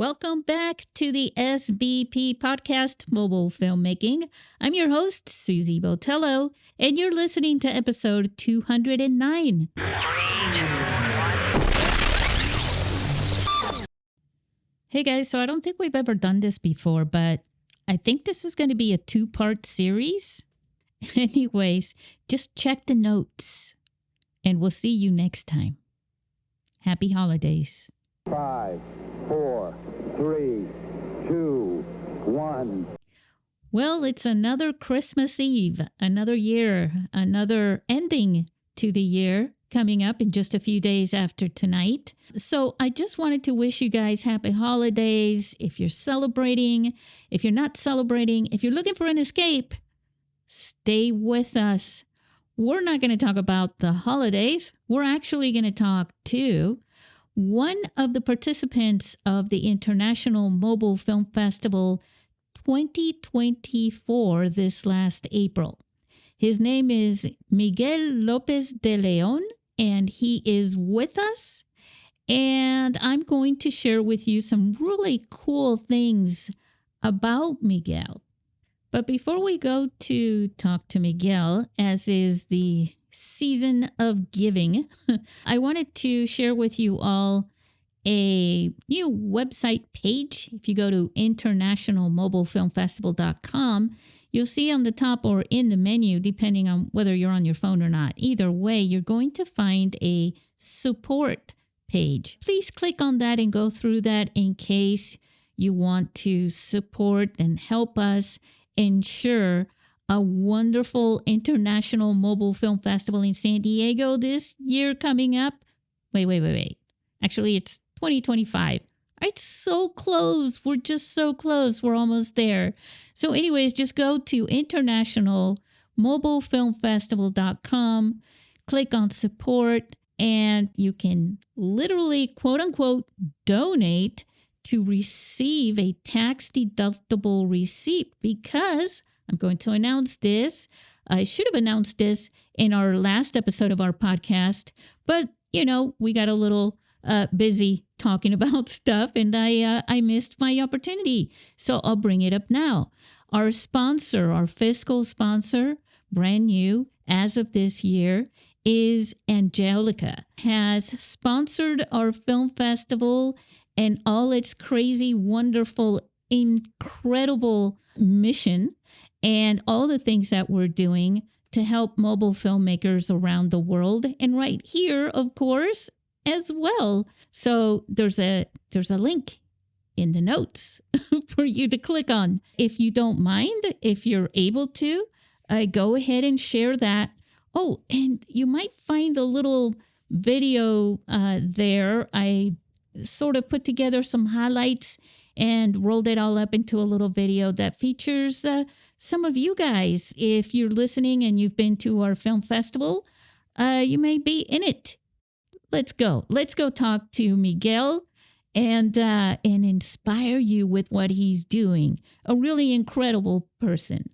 Welcome back to the SBP Podcast Mobile Filmmaking. I'm your host, Susie Botello, and you're listening to episode 209. Hey guys, so I don't think we've ever done this before, but I think this is going to be a two-part series. Anyways, just check the notes, and we'll see you next time. Happy holidays. 5, 4, 3, 2, 1. Well, it's another Christmas Eve, another year, another ending to the year coming up in just a few days after tonight. So I just wanted to wish you guys happy holidays. If you're celebrating, if you're not celebrating, if you're looking for an escape, stay with us. We're not going to talk about the holidays. We're actually going to talk to one of the participants of the International Mobile Film Festival 2024 this last April. His name is Miguel Lopez de Leon, and he is with us. And I'm going to share with you some really cool things about Miguel. But before we go to talk to Miguel, as is the season of giving, I wanted to share with you all a new website page. If you go to internationalmobilefilmfestival.com, you'll see on the top or in the menu, depending on whether you're on your phone or not. Either way, you're going to find a support page. Please click on that and go through that in case you want to support and help us ensure a wonderful International Mobile Film Festival in San Diego this year coming up. Wait. Actually, it's 2025. It's so close. We're just so close. We're almost there. So anyways, just go to internationalmobilefilmfestival.com, click on support, and you can literally, quote unquote, donate to receive a tax-deductible receipt, because I'm going to announce this. I should have announced this in our last episode of our podcast, but, we got a little busy talking about stuff, and I missed my opportunity. So I'll bring it up now. Our sponsor, our fiscal sponsor, brand new as of this year, is Angelica, has sponsored our film festival and all its crazy, wonderful, incredible mission and all the things that we're doing to help mobile filmmakers around the world, and right here, of course, as well. So there's a link in the notes for you to click on. If you don't mind, if you're able to, go ahead and share that. Oh, and you might find a little video there. I sort of put together some highlights and rolled it all up into a little video that features some of you guys. If you're listening and you've been to our film festival, you may be in it. Let's go talk to Miguel and inspire you with what he's doing. A really incredible person.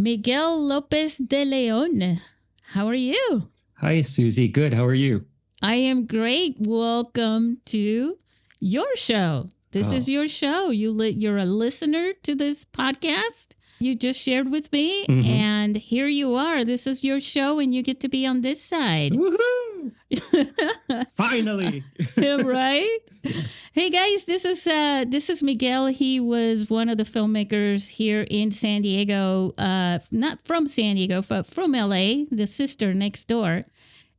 Miguel Lopez de Leon, how are you? Hi, Susie. Good. How are you? I am great. Welcome to your show. This is your show. You're a listener to this podcast. You just shared with me, and here you are. This is your show, and you get to be on this side. Woohoo! Finally. Right? Hey guys, this is Miguel. He was one of the filmmakers here in San Diego, not from San Diego, but from LA, the sister next door.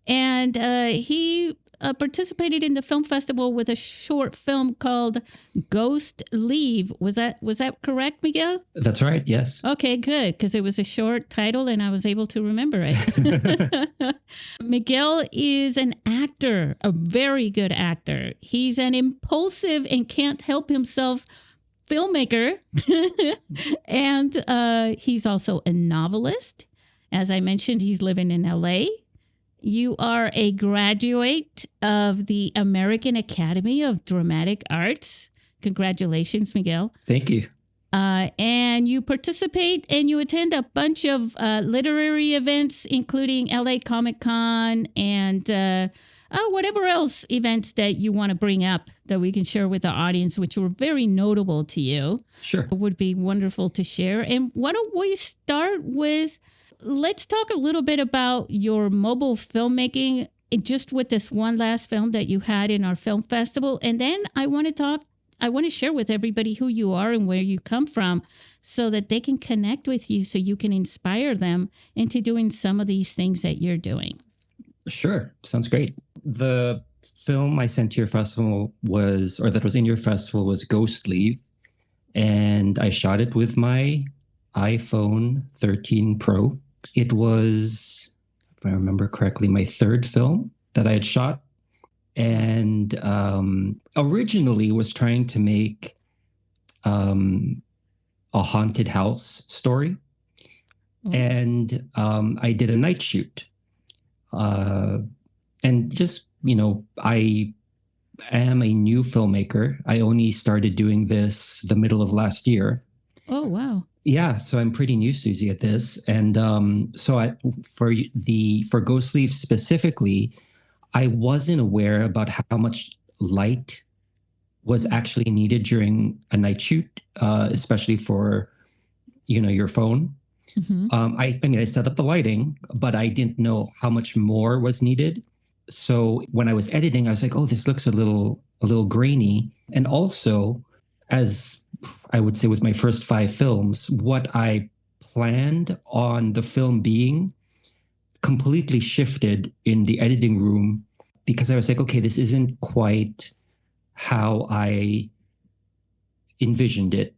And he participated in the film festival with a short film called Ghost Leave. Was that correct, Miguel? That's right. Yes. Okay, good, because it was a short title and I was able to remember it. Miguel is an actor, a very good actor. He's an impulsive and can't help himself filmmaker. And he's also a novelist. As I mentioned, he's living in LA. You are a graduate of the American Academy of Dramatic Arts. Congratulations, Miguel. Thank you. And you participate and you attend a bunch of literary events, including LA Comic Con and whatever else events that you want to bring up that we can share with our audience, which were very notable to you. Sure. It would be wonderful to share. And why don't we start with, let's talk a little bit about your mobile filmmaking, just with this one last film that you had in our film festival. And then I want to share with everybody who you are and where you come from so that they can connect with you so you can inspire them into doing some of these things that you're doing. Sure. Sounds great. The film I sent to your festival that was in your festival was Ghost Leave. And I shot it with my iPhone 13 Pro. It was, if I remember correctly, my third film that I had shot. And originally was trying to make a haunted house story. And I did a night shoot. And just, I am a new filmmaker. I only started doing this the middle of last year. Oh, wow. Yeah, so I'm pretty new, Susie, at this. And for Ghost Leave specifically, I wasn't aware about how much light was actually needed during a night shoot, especially for, your phone. Mm-hmm. I set up the lighting, but I didn't know how much more was needed. So when I was editing, I was like, oh, this looks a little grainy. And also, as I would say with my first 5 films, what I planned on the film being completely shifted in the editing room because I was like, okay, this isn't quite how I envisioned it,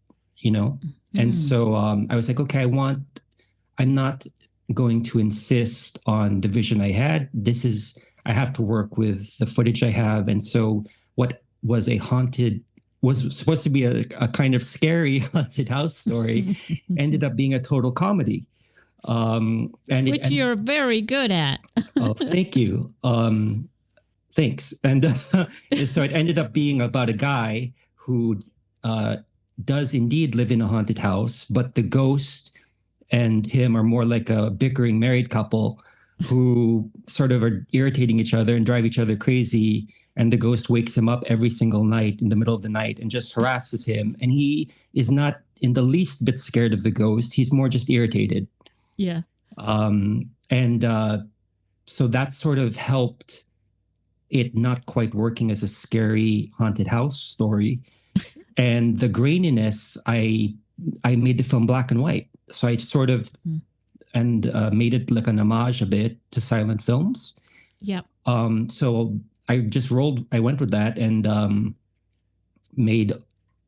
And so I was like, okay, I'm not going to insist on the vision I had. I have to work with the footage I have. And so what was was supposed to be a kind of scary haunted house story ended up being a total comedy. Which you're very good at. Oh, thank you. Thanks. And so it ended up being about a guy who does indeed live in a haunted house, but the ghost and him are more like a bickering married couple who sort of are irritating each other and drive each other crazy. And the ghost wakes him up every single night in the middle of the night and just harasses him. And he is not in the least bit scared of the ghost. He's more just irritated. Yeah. So that sort of helped it not quite working as a scary haunted house story. And the graininess, I made the film black and white. So I sort of made it like an homage a bit to silent films. Yep. So I went with that and made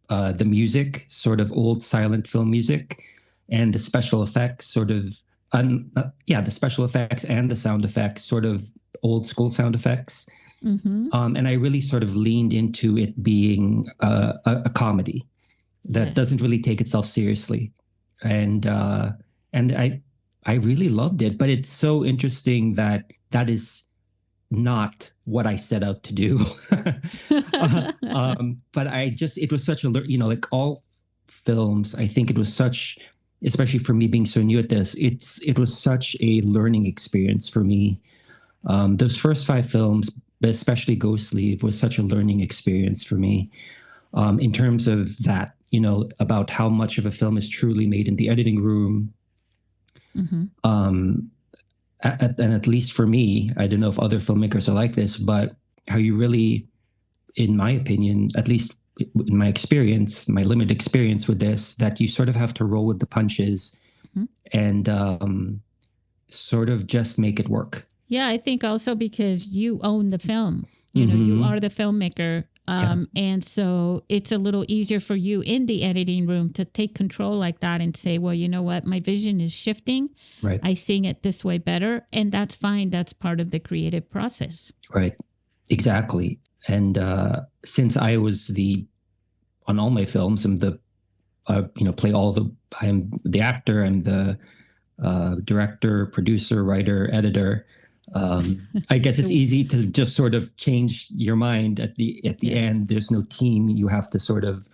the music sort of old silent film music, and the special effects sort of, the special effects and the sound effects sort of old school sound effects. Mm-hmm. And I really sort of leaned into it being a comedy that doesn't really take itself seriously. And I really loved it, but it's so interesting that is not what I set out to do. But it was such a, like all films, I think it was such, especially for me being so new at this, it was such a learning experience for me. Those first 5 films, but especially Ghost Leave, was such a learning experience for me in terms of that, about how much of a film is truly made in the editing room. Mm-hmm. And at least for me, I don't know if other filmmakers are like this, but how you really, in my opinion, at least in my experience, my limited experience with this, that you sort of have to roll with the punches and sort of just make it work. Yeah, I think also because you own the film, you are the filmmaker. And so it's a little easier for you in the editing room to take control like that and say, well, you know what, my vision is shifting. Right. I seeing it this way better. And that's fine. That's part of the creative process. Right. Exactly. And since I was on all my films, I'm the, I'm the actor, I'm the director, producer, writer, editor. I guess it's easy to just sort of change your mind at the Yes. end. There's no team you have to sort of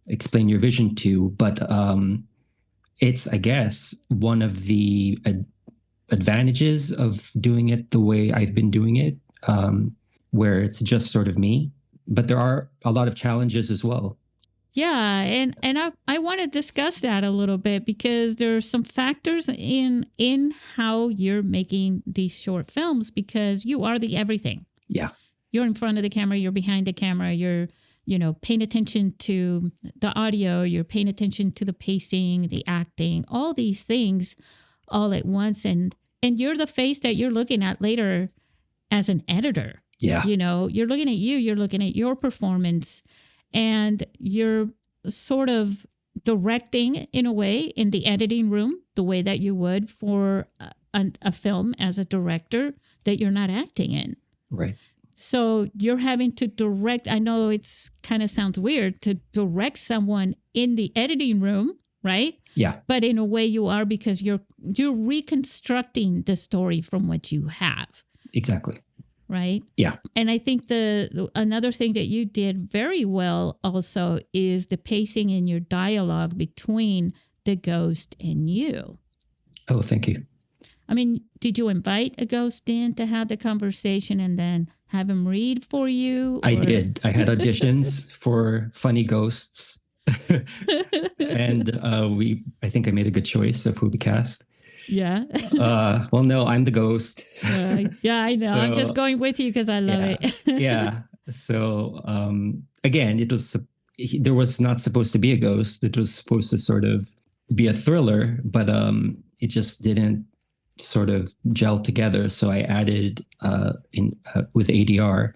explain your vision to, but it's, I guess, one of the advantages of doing it the way I've been doing it, where it's just sort of me. But there are a lot of challenges as well. Yeah, and I want to discuss that a little bit because there are some factors in how you're making these short films, because you are the everything. Yeah. You're in front of the camera, you're behind the camera, you're, paying attention to the audio, you're paying attention to the pacing, the acting, all these things all at once, and you're the face that you're looking at later as an editor. Yeah. You're looking at you're looking at your performance. And you're sort of directing, in a way, in the editing room, the way that you would for a film as a director that you're not acting in. Right. So you're having to direct. I know it's kind of sounds weird to direct someone in the editing room, right? Yeah. But in a way you are, because you're reconstructing the story from what you have. Exactly. Right? Yeah. And I think another thing that you did very well also is the pacing in your dialogue between the ghost and you. Oh, thank you. I mean, did you invite a ghost in to have the conversation and then have him read for you? I did. I had auditions for funny ghosts. And I think I made a good choice of who we cast. Yeah. Well, no, I'm the ghost. Yeah, I know. So, I'm just going with you because I love it. Yeah. So again, there was not supposed to be a ghost. It was supposed to sort of be a thriller, but it just didn't sort of gel together. So I added with ADR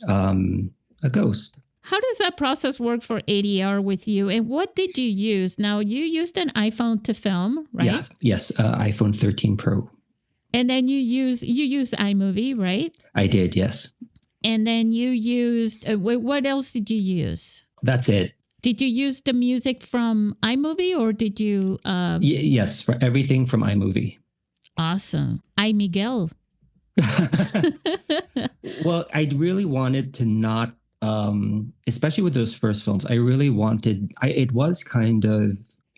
a ghost. How does that process work for ADR with you? And what did you use? Now, you used an iPhone to film, right? Yes, iPhone 13 Pro. And then you use iMovie, right? I did, yes. And then you used, what else did you use? That's it. Did you use the music from iMovie, or did you? Yes, for everything from iMovie. Awesome. Miguel. Well, I really wanted to not, especially with those first films, I really wanted, it was kind of,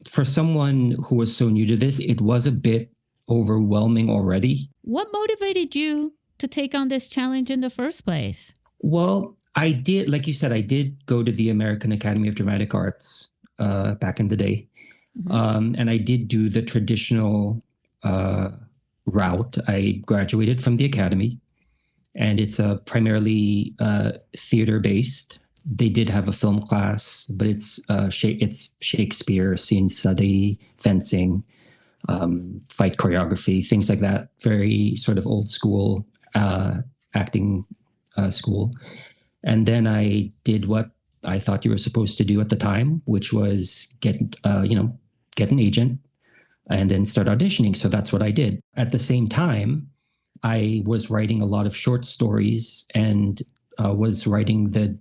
for someone who was so new to this, it was a bit overwhelming already. What motivated you to take on this challenge in the first place? Well, I did, like you said, I did go to the American Academy of Dramatic Arts back in the day. Mm-hmm. And I did do the traditional route. I graduated from the Academy, and it's primarily theater-based. They did have a film class, but it's Shakespeare, scene study, fencing, fight choreography, things like that. Very sort of old school acting school. And then I did what I thought you were supposed to do at the time, which was get an agent and then start auditioning. So that's what I did. At the same time, I was writing a lot of short stories and was writing the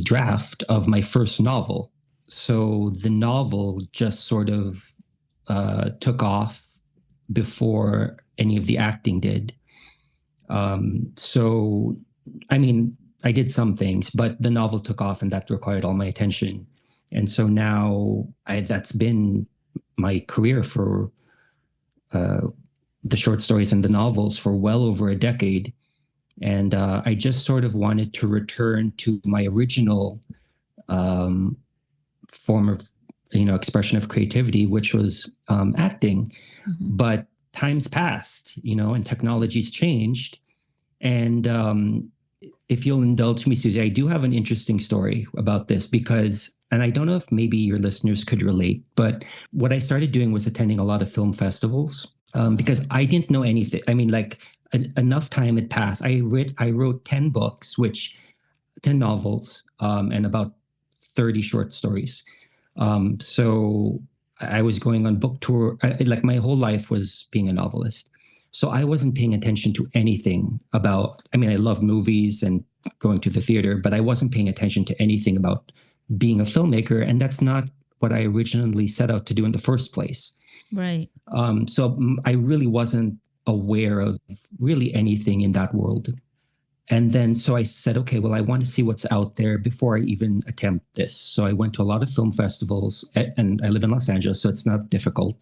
draft of my first novel. So the novel just sort of took off before any of the acting did. So, I mean, I did some things, but the novel took off and that required all my attention. And so now that's been my career for the short stories and the novels for well over a decade. And I just sort of wanted to return to my original form of, expression of creativity, which was acting. Mm-hmm. But times passed, and technology's changed. And if you'll indulge me, Susie, I do have an interesting story about this and I don't know if maybe your listeners could relate, but what I started doing was attending a lot of film festivals because I didn't know anything. I mean, enough time had passed. I wrote 10 books, 10 novels, and about 30 short stories. So I was going on book tour. My whole life was being a novelist. So I wasn't paying attention to anything about, I love movies and going to the theater, but I wasn't paying attention to anything about being a filmmaker. And that's not what I originally set out to do in the first place. Right. So I really wasn't aware of really anything in that world. And then so I said, okay, well, I want to see what's out there before I even attempt this. So I went to a lot of film festivals, and I live in Los Angeles, so it's not difficult.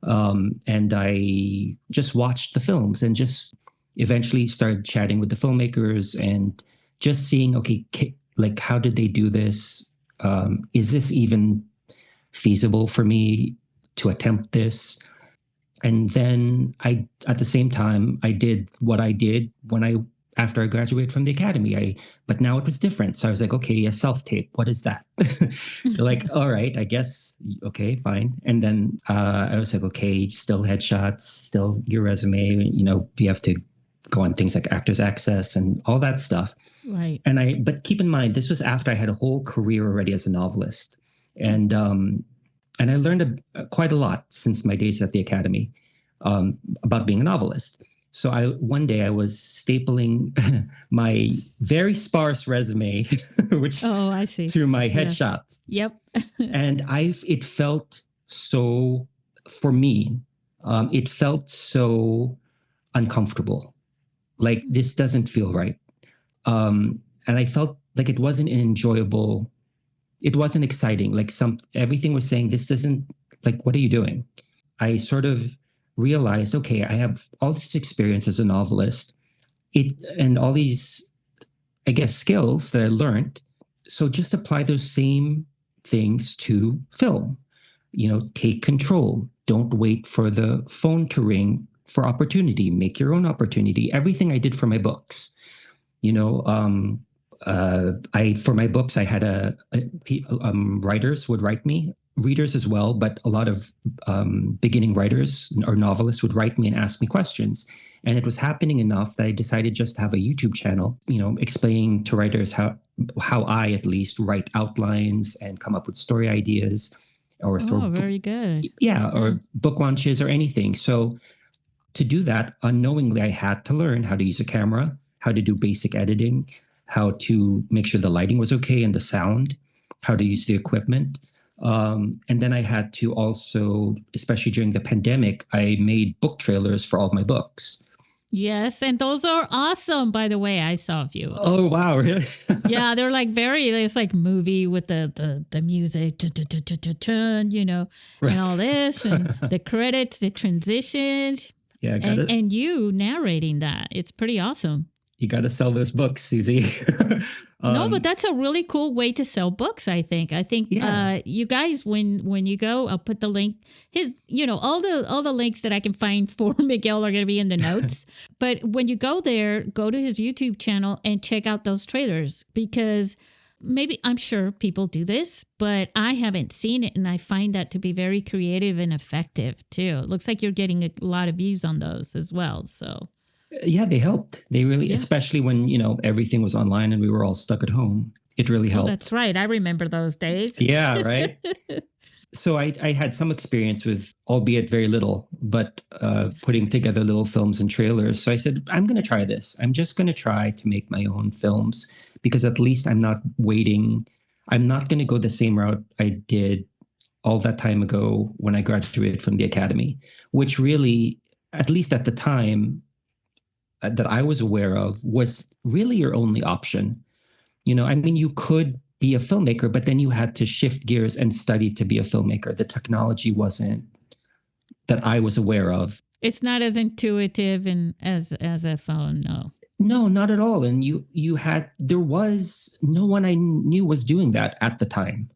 And I just watched the films and just eventually started chatting with the filmmakers and just seeing, okay, like, how did they do this? Is this even feasible for me to attempt this? And then at the same time, I did what I did after I graduated from the academy. But now it was different. So I was like, okay, a self-tape, what is that? Like, all right, I guess, okay, fine. And then I was like, okay, still headshots, still your resume, you have to go on things like Actors Access and all that stuff. Right. But keep in mind, this was after I had a whole career already as a novelist. And I learned quite a lot since my days at the academy about being a novelist. So one day I was stapling my very sparse resume, which I see, to my headshots. Yep. And it felt so, for me, it felt so uncomfortable. Like, this doesn't feel right. And I felt like it wasn't enjoyable. It wasn't exciting. Like everything was saying, this doesn't, like, what are you doing? I sort of realized, okay, I have all this experience as a novelist, and all these, I guess, skills that I learned. So just apply those same things to film. Take control. Don't wait for the phone to ring for opportunity. Make your own opportunity. Everything I did for my books. For my books, I had writers would write me, readers as well, but a lot of beginning writers or novelists would write me and ask me questions. And it was happening enough that I decided just to have a YouTube channel, explaining to writers how I at least write outlines and come up with story ideas, or very good. Yeah, or book launches or anything. So to do that, unknowingly, I had to learn how to use a camera, how to do basic editing, how to make sure the lighting was okay and the sound, how to use the equipment. And then I had to also, especially during the pandemic, I made book trailers for all my books. Yes, and those are awesome, by the way. I saw a few. Oh, wow, really? Yeah, they're like it's like movie with the music, Right. and all this, and the credits, the transitions, Yeah, and you narrating that. It's pretty awesome. You got to sell those books, Susie. No, but that's a really cool way to sell books, I think. You guys, when you go, I'll put the link. All the links that I can find for Miguel are going to be in the notes. But when you go there, go to his YouTube channel and check out those trailers, because I'm sure people do this, but I haven't seen it. And I find that to be very creative and effective too. It looks like you're getting a lot of views on those as well. So. Yeah, they helped. They really, especially when, everything was online and we were all stuck at home. It really helped. Oh, that's right. I remember those days. Yeah, right. So I had some experience with, albeit very little, but putting together little films and trailers. So I said, I'm going to try this. I'm just going to try to make my own films, because at least I'm not waiting. I'm not going to go the same route I did all that time ago when I graduated from the academy, which really, at least at the time, that I was aware of, was really your only option. You could be a filmmaker, but then you had to shift gears and study to be a filmmaker. The technology wasn't that I was aware of. It's not as intuitive and as a phone, no. No, not at all. And there was no one I knew was doing that at the time.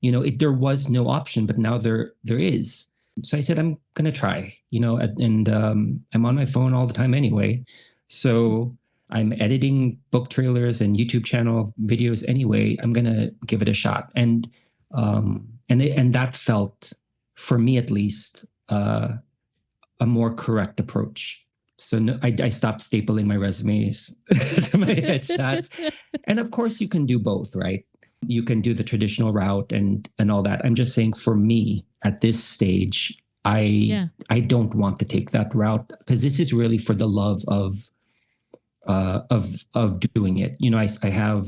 There was no option, but now there is. So I said, I'm going to try, and I'm on my phone all the time anyway. So I'm editing book trailers and YouTube channel videos anyway. I'm going to give it a shot. And that felt, for me at least, a more correct approach. So I stopped stapling my resumes to my headshots. And of course you can do both, right? You can do the traditional route and all that. I'm just saying, for me at this stage, I don't want to take that route, because this is really for the love of doing it. I have.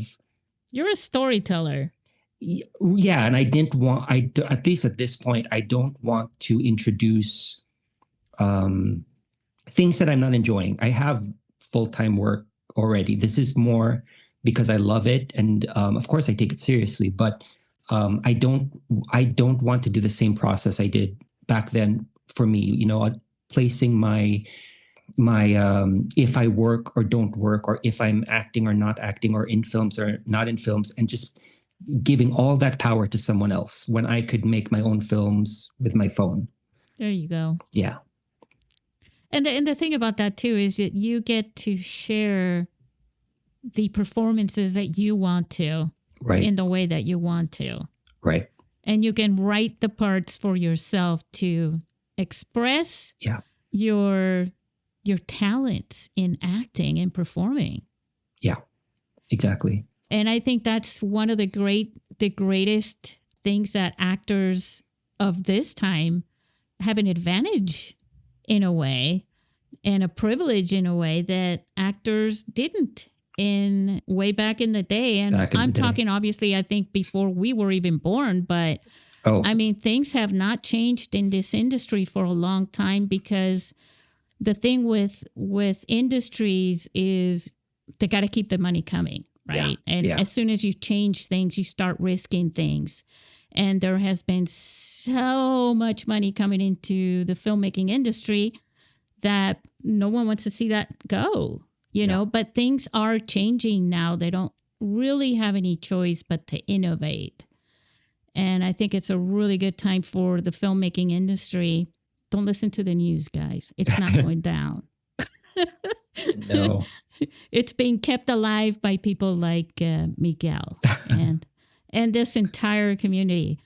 You're a storyteller. Yeah, and I didn't want. At least at this point, I don't want to introduce things that I'm not enjoying. I have full-time work already. This is more because I love it, and of course I take it seriously. But I don't want to do the same process I did back then. For me, placing my if I work or don't work, or if I'm acting or not acting, or in films or not in films, and just giving all that power to someone else when I could make my own films with my phone. There you go. Yeah. And the thing about that too is that you get to share the performances that you want to, Right. in the way that you want to. Right. And you can write the parts for yourself to express your talents in acting and performing. Yeah, exactly. And I think that's one of the greatest things that actors of this time have an advantage in a way, and a privilege in a way that actors didn't in way back in the day. And I'm talking, obviously, I think before we were even born, but I mean, things have not changed in this industry for a long time, because the thing with industries is they got to keep the money coming, right? As soon as you change things, you start risking things. And there has been so much money coming into the filmmaking industry that no one wants to see that go, you know, but things are changing now. They don't really have any choice but to innovate. And I think it's a really good time for the filmmaking industry. Don't listen to the news, guys. It's not going down. No. It's being kept alive by people like Miguel and this entire community.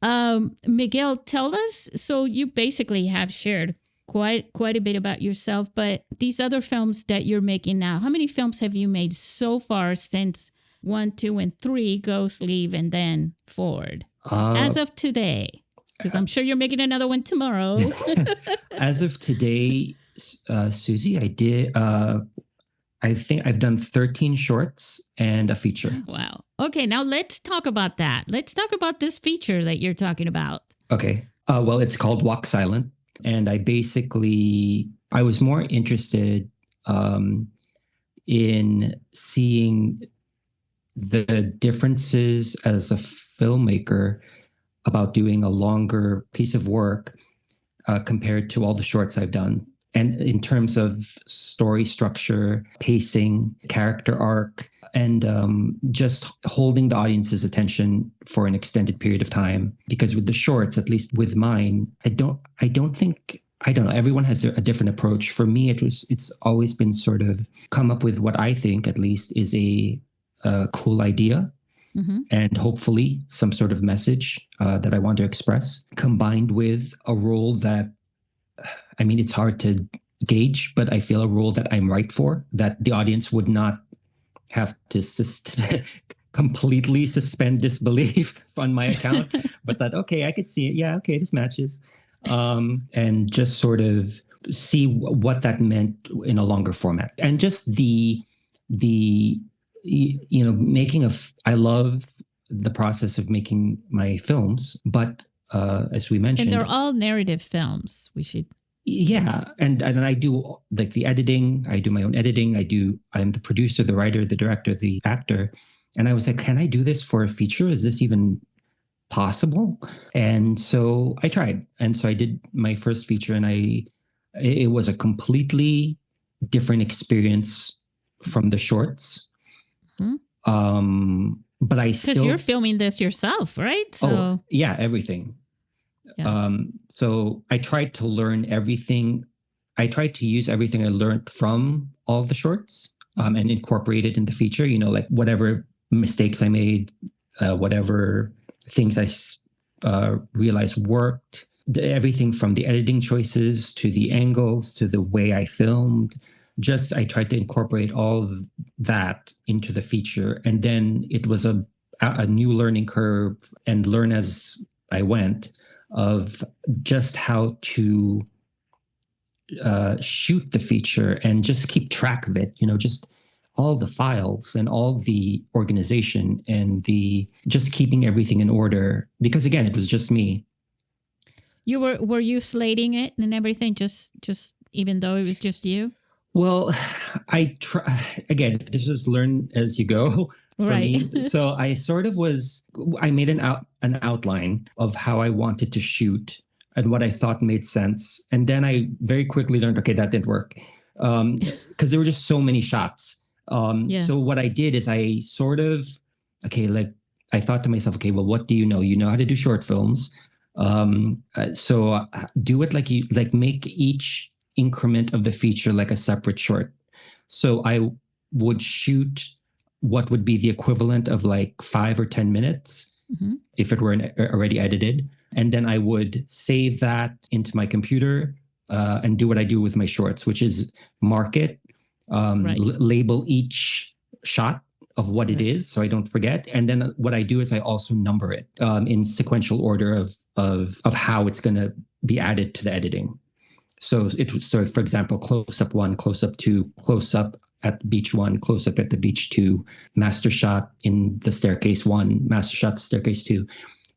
Miguel, tell us, so you basically have shared quite a bit about yourself, but these other films that you're making now, how many films have you made so far since 1, 2, and 3, Ghost, Leave, and then Forward? As of today, because I'm sure you're making another one tomorrow. As of today, Susie, I think I've done 13 shorts and a feature. Wow. Okay, now let's talk about that. Let's talk about this feature that you're talking about. Okay. Well, it's called Walk Silent. And I was more interested in seeing the differences as a filmmaker about doing a longer piece of work compared to all the shorts I've done. And in terms of story structure, pacing, character arc, and just holding the audience's attention for an extended period of time. Because with the shorts, at least with mine, I don't know. Everyone has a different approach. For me, it's always been sort of come up with what I think, at least, is a cool idea. Mm-hmm. And hopefully some sort of message that I want to express, combined with a role that, I mean, it's hard to gauge, but I feel a role that I'm right for, that the audience would not have to completely suspend disbelief on my account, but that, okay, I could see it. Yeah, okay, this matches. And just sort of see what that meant in a longer format. And just the I love the process of making my films, but as we mentioned, and they're all narrative films. And I do like the editing. I do my own editing. I'm the producer, the writer, the director, the actor. And I was like, can I do this for a feature? Is this even possible? And so I tried. And so I did my first feature, and it was a completely different experience from the shorts. Mm-hmm. But because you're filming this yourself, right? So yeah, everything. Yeah. So I tried to learn everything. I tried to use everything I learned from all the shorts and incorporate it in the feature, like whatever mistakes I made, whatever things I realized worked, everything from the editing choices to the angles to the way I filmed. I tried to incorporate all of that into the feature. And then it was a new learning curve, and learn as I went, of just how to shoot the feature and just keep track of it, just all the files and all the organization and just keeping everything in order. Because again, it was just me. Were you slating it and everything? Just even though it was just you? Well, I try again. This was learn as you go for Right. me. So I sort of was. I made an outline of how I wanted to shoot and what I thought made sense, and then I very quickly learned, okay, that didn't work, because there were just so many shots. Yeah. So what I did is I sort of, okay, like I thought to myself, okay, well, what do you know? You know how to do short films, so do it like make each increment of the feature like a separate short. So I would shoot what would be the equivalent of like 5 or 10 minutes if it were already edited. And then I would save that into my computer and do what I do with my shorts, which is mark it, label each shot of what it is so I don't forget. And then what I do is I also number it in sequential order of how it's going to be added to the editing. So for example, close up 1, close up 2, close up at beach 1, close up at the beach 2, master shot in the staircase 1, master shot the staircase 2.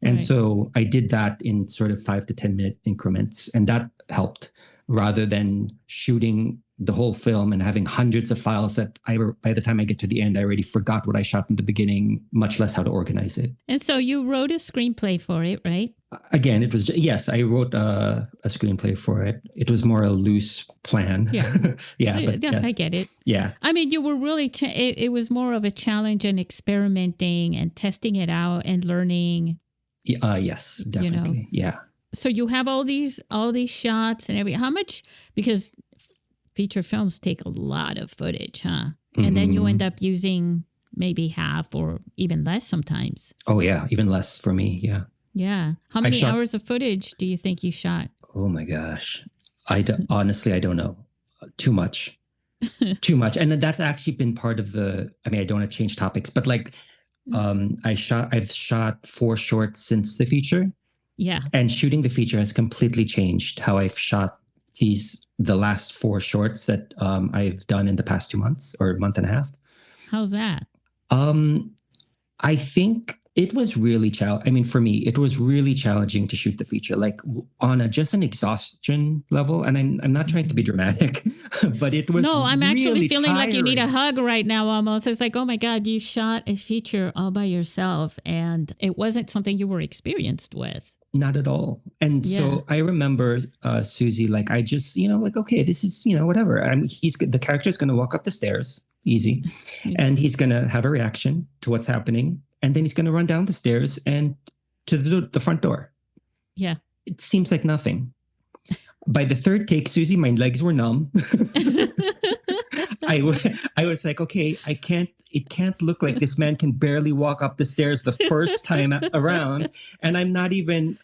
And so I did that in sort of 5 to 10 minute increments, and that helped rather than shooting the whole film and having hundreds of files that by the time I get to the end, I already forgot what I shot in the beginning, much less how to organize it. And so you wrote a screenplay for it, right? Again, it was, yes, I wrote a screenplay for it. It was more a loose plan. Yeah. But yes. I get it. Yeah. I mean, you were really, it was more of a challenge and experimenting and testing it out and learning. Yes, definitely. You know. Yeah. So you have all these shots and everything. How much, because feature films take a lot of footage, huh? And then you end up using maybe half or even less sometimes. Oh, yeah. Even less for me. Yeah. Yeah. How many hours of footage do you think you shot? Oh, my gosh. Honestly, I don't know. Too much. Too much. And that's actually been part of I don't want to change topics, but like I've shot 4 shorts since the feature. Yeah. And shooting the feature has completely changed how I've shot the last 4 shorts that I've done in the past 2 months or month and a half. How's that? I think it was really for me, it was really challenging to shoot the feature, like on just an exhaustion level. And I'm not trying to be dramatic, but it was. No, I'm actually really feeling tiring. like you need a hug right now almost. It's like, oh my God, you shot a feature all by yourself and it wasn't something you were experienced with. Not at all. And so I remember Susie, like I just, like, okay, this is, whatever. The character is going to walk up the stairs, easy. And he's going to have a reaction to what's happening. And then he's going to run down the stairs and to the front door. Yeah. It seems like nothing. By the third take, Susie, my legs were numb. I was like, okay, it can't look like this man can barely walk up the stairs the first time around. And I'm not even,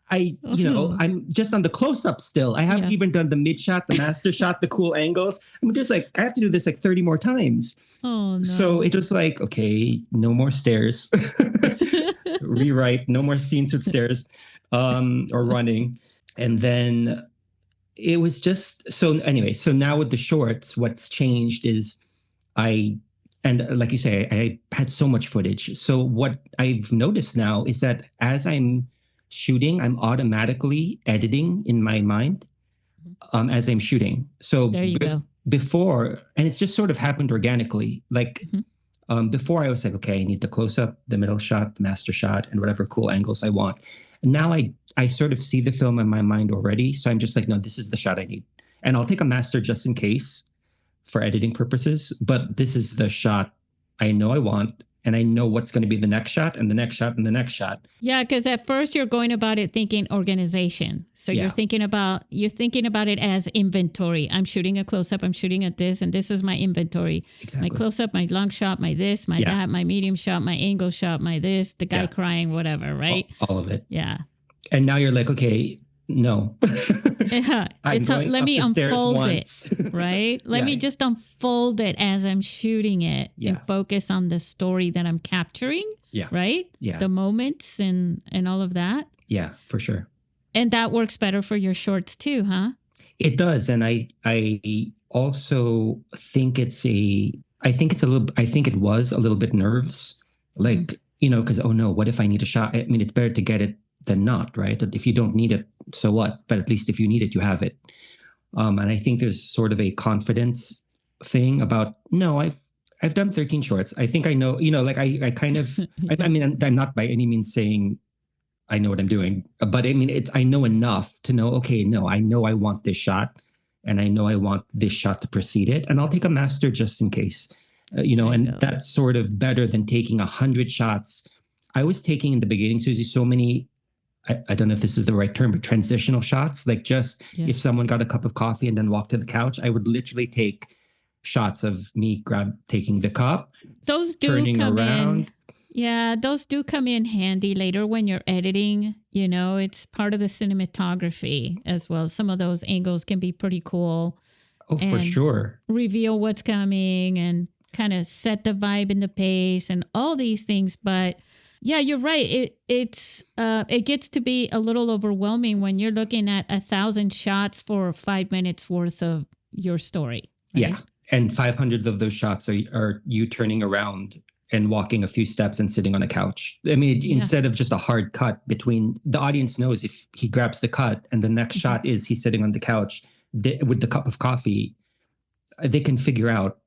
I'm just on the close up still. I haven't even done the mid shot, the master shot, the cool angles. I'm just like, I have to do this like 30 more times. Oh, no. So it was like, okay, no more stairs. Rewrite, no more scenes with stairs or running. And then it was just, so anyway, so now with the shorts, what's changed is and like you say, I had so much footage. So what I've noticed now is that as I'm shooting, I'm automatically editing in my mind as I'm shooting. So there you go. Before, and it's just sort of happened organically. Like before I was like, okay, I need the close up, the middle shot, the master shot, and whatever cool angles I want. Now I sort of see the film in my mind already. So I'm just like, no, this is the shot I need. And I'll take a master just in case for editing purposes. But this is the shot I know I want. And I know what's going to be the next shot and the next shot and the next shot. Yeah, because at first you're going about it thinking organization. So you're thinking about it as inventory. I'm shooting a close-up, I'm shooting at this, and this is my inventory. Exactly. My close-up, my long shot, my this, my that, my medium shot, my angle shot, my this, the guy crying, whatever, right? All of it. Yeah. And now you're like, okay, no. Let me unfold it, right? Let me just unfold it as I'm shooting it and focus on the story that I'm capturing, right? Yeah. The moments and all of that. Yeah, for sure. And that works better for your shorts too, huh? It does. And I also think it was a little bit nerves, like, because, oh no, what if I need a shot? I mean, it's better to get it than not, right? If you don't need it, so what? But at least if you need it, you have it. And I think there's sort of a confidence thing about, no, I've done 13 shorts. I think I know, like I kind of, I mean, I'm not by any means saying I know what I'm doing, but I mean, I know enough to know, okay, no, I know I want this shot and I know I want this shot to precede it. And I'll take a master just in case, and that's sort of better than taking 100 shots. I was taking in the beginning, Susie, so many, I don't know if this is the right term, but transitional shots. Like if someone got a cup of coffee and then walked to the couch, I would literally take shots of me taking the cup, those turning around. Yeah, those do come in handy later when you're editing. It's part of the cinematography as well. Some of those angles can be pretty cool. Oh, for sure. Reveal what's coming and kind of set the vibe and the pace and all these things. But yeah, you're right. It gets to be a little overwhelming when you're looking at 1,000 shots for 5 minutes worth of your story. Right? Yeah. And 500 of those shots are you turning around and walking a few steps and sitting on a couch. I mean, instead of just a hard cut between, the audience knows if he grabs the cut and the next shot is he's sitting on the couch with the cup of coffee, they can figure out,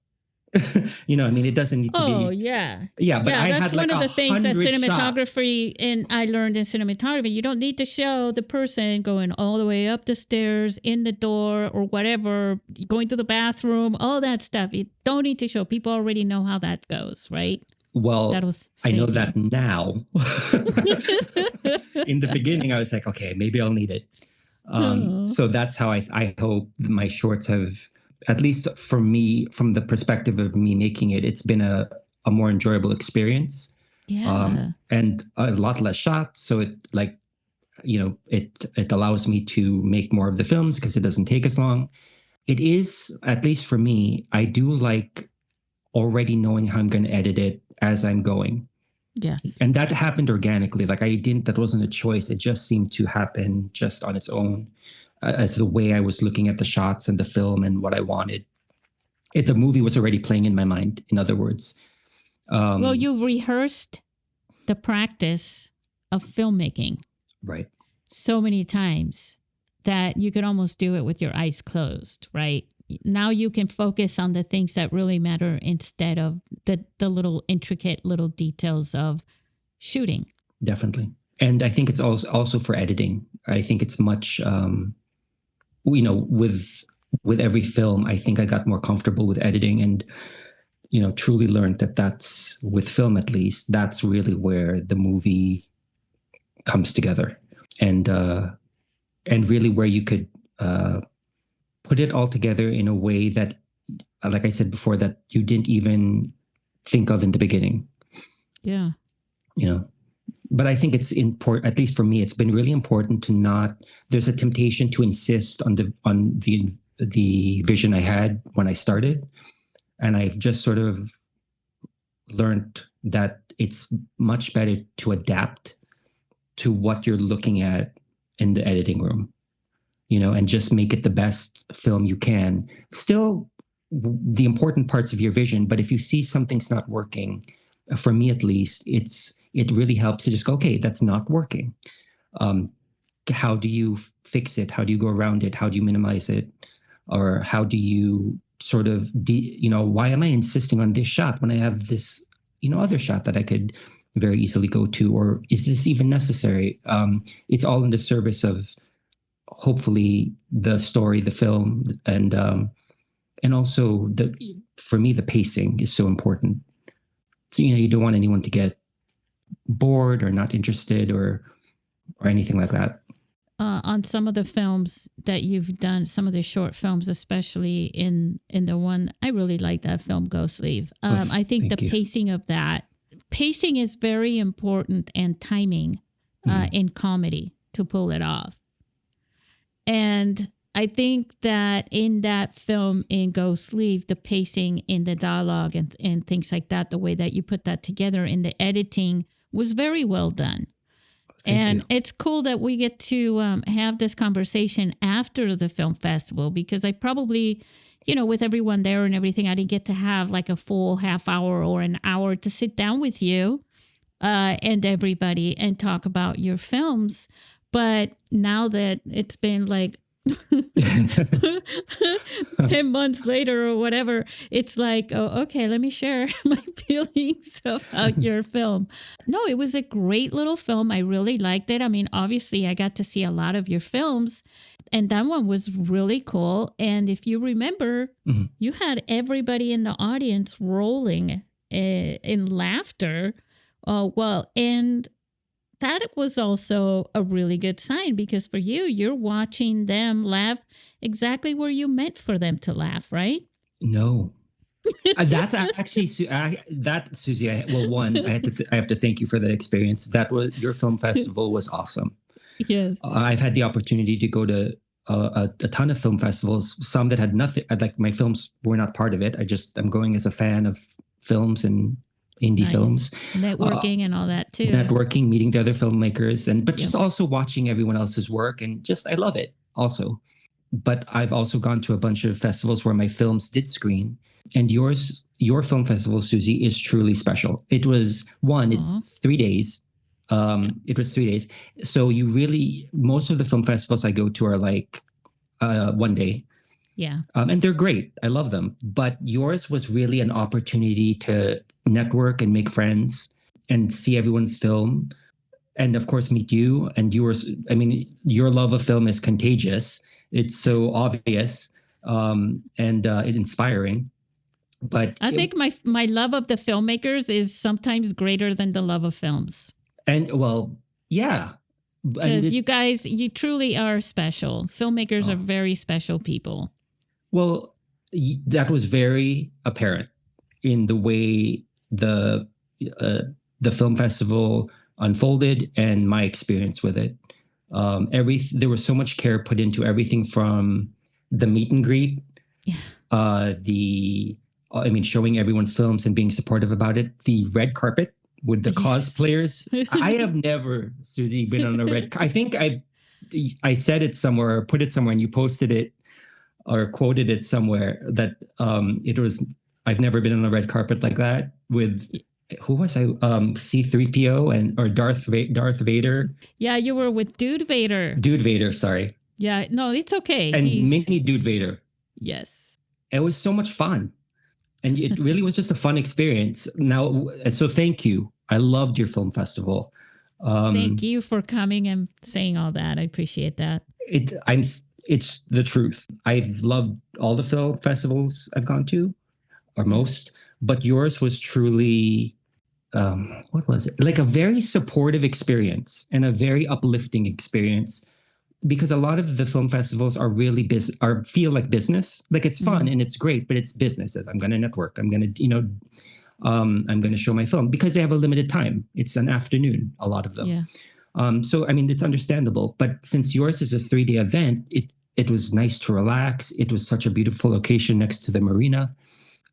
I mean, it doesn't need to be. Oh, yeah. Yeah, but I that's had like one of the things that cinematography, shots. And I learned in cinematography, you don't need to show the person going all the way up the stairs, in the door, or whatever, going to the bathroom, all that stuff. You don't need to show. People already know how that goes, right? Well, I know that now. In the beginning, I was like, okay, maybe I'll need it. So that's how I hope my shorts have, at least for me, from the perspective of me making it, it's been a more enjoyable experience. Yeah. And a lot less shots. So it allows me to make more of the films because it doesn't take as long. It is, at least for me, I do like already knowing how I'm going to edit it as I'm going. Yes. And that happened organically. Like that wasn't a choice. It just seemed to happen just on its own. As the way I was looking at the shots and the film and what I wanted. The movie was already playing in my mind, in other words. Well, you've rehearsed the practice of filmmaking. Right. So many times that you could almost do it with your eyes closed, right? Now you can focus on the things that really matter instead of the little intricate little details of shooting. Definitely. And I think it's also for editing. I think it's much... with every film, I think I got more comfortable with editing and, truly learned that's with film, at least, that's really where the movie comes together and really where you could put it all together in a way that, like I said before, that you didn't even think of in the beginning. Yeah. But I think it's important, at least for me, it's been really important to not, there's a temptation to insist on the vision I had when I started. And I've just sort of learned that it's much better to adapt to what you're looking at in the editing room, and just make it the best film you can. Still the important parts of your vision. But if you see something's not working, for me at least, it really helps to just go, okay, that's not working. How do you fix it? How do you go around it? How do you minimize it? Or how do you sort of, why am I insisting on this shot when I have this, other shot that I could very easily go to? Or is this even necessary? It's all in the service of hopefully the story, the film, and also for me, the pacing is so important. So, you don't want anyone to get bored or not interested or anything like that. On some of the films that you've done, some of the short films, especially in the one, I really like that film, Ghost Leave. I think the pacing of that, pacing is very important, and timing in comedy to pull it off. And I think that in that film, in Ghost Leave, the pacing in the dialogue and things like that, the way that you put that together in the editing was very well done. Thank you. It's cool that we get to have this conversation after the film festival, because I probably, with everyone there and everything, I didn't get to have like a full half hour or an hour to sit down with you and everybody and talk about your films. But now that it's been like 10 months later or whatever, it's like, oh, okay, let me share my feelings about your film. No, it was a great little film. I really liked it. I mean, obviously, I got to see a lot of your films, and that one was really cool. And if you remember, you had everybody in the audience rolling in laughter. And that was also a really good sign, because for you, you're watching them laugh exactly where you meant for them to laugh, right? No. That's actually Susie. I have to thank you for that experience. Your film festival was awesome. Yes. I've had the opportunity to go to a ton of film festivals, some that had nothing, like my films were not part of it. I'm going as a fan of films and indie films, networking and all that too. Networking, meeting the other filmmakers, but just also watching everyone else's work, and I love it also. But I've also gone to a bunch of festivals where my films did screen, and your film festival, Susie, is truly special. It was it's 3 days. It was 3 days. So most of the film festivals I go to are like 1 day. Yeah. And they're great. I love them. But yours was really an opportunity to network and make friends and see everyone's film. And of course, meet you. And your love of film is contagious. It's so obvious and inspiring. But I think my love of the filmmakers is sometimes greater than the love of films. And yeah. Because you truly are special. Filmmakers are very special people. Well, that was very apparent in the way the film festival unfolded and my experience with it. There was so much care put into everything from the meet and greet, showing everyone's films and being supportive about it. The red carpet with the cosplayers. I have never, Susie, been on a red. I think I said it somewhere or put it somewhere, and you posted it or quoted it somewhere that I've never been on a red carpet like that with, who was I? C-3PO or Darth Vader. Yeah, you were with Dude Vader. Dude Vader, sorry. Yeah, no, it's okay. And mini Dude Vader. Yes. It was so much fun. And it really was just a fun experience. Now, so thank you. I loved your film festival. Thank you for coming and saying all that. I appreciate that. It's the truth. I've loved all the film festivals I've gone to, or most, but yours was truly, what was it? Like a very supportive experience and a very uplifting experience, because a lot of the film festivals are really feel like business. Like it's fun and it's great, but it's business. I'm going to network. I'm going to, I'm going to show my film, because they have a limited time. It's an afternoon, a lot of them. Yeah. So, it's understandable. But since yours is a 3-day event, it was nice to relax. It was such a beautiful location next to the marina.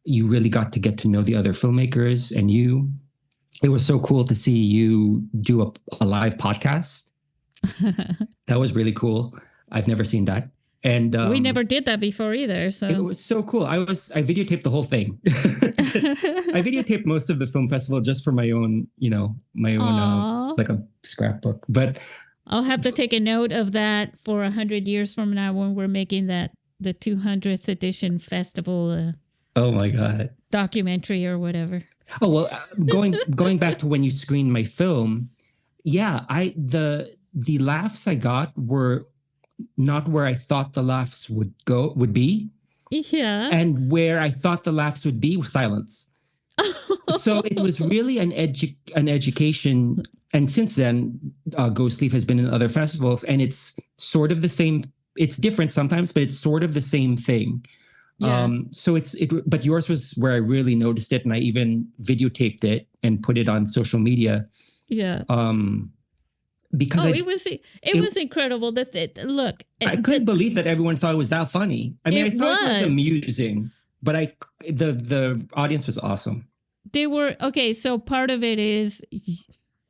You really got to know the other filmmakers and you. It was so cool to see you do a live podcast. That was really cool. I've never seen that. And we never did that before either. So it was so cool. I videotaped the whole thing. I videotaped most of the film festival just for my own, like a scrapbook. But I'll have to take a note of that for 100 years from now when we're making the 200th edition festival. Oh my God. Documentary or whatever. Oh, well, going back to when you screened my film. Yeah, the laughs I got were not where I thought the laughs would be. Yeah. And where I thought the laughs would be was silence. So it was really an education. And since then, Ghost Leaf has been in other festivals, and it's sort of the same. It's different sometimes, but it's sort of the same thing. Yeah. But yours was where I really noticed it, and I even videotaped it and put it on social media. Yeah. Because it was incredible that I couldn't believe that everyone thought it was that funny. I mean, I thought it was amusing, but the audience was awesome. They were okay. So part of it is,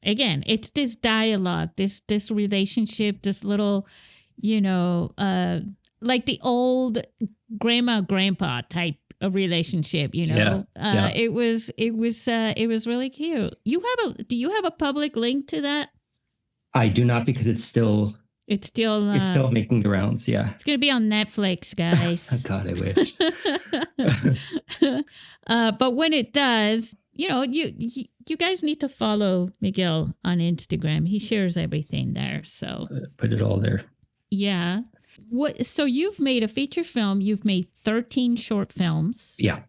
again, it's this dialogue, this relationship, this little, like the old grandpa type of relationship. Yeah. It was really cute. Do you have a public link to that? I do not, because it's still It's still It's still making the rounds. Yeah. it's going to be on Netflix, guys. God, I wish. But when it does, you guys need to follow Miguel on Instagram. He shares everything there. So Put it all there. yeah. So you've made a feature film. You've made 13 short films. Yeah.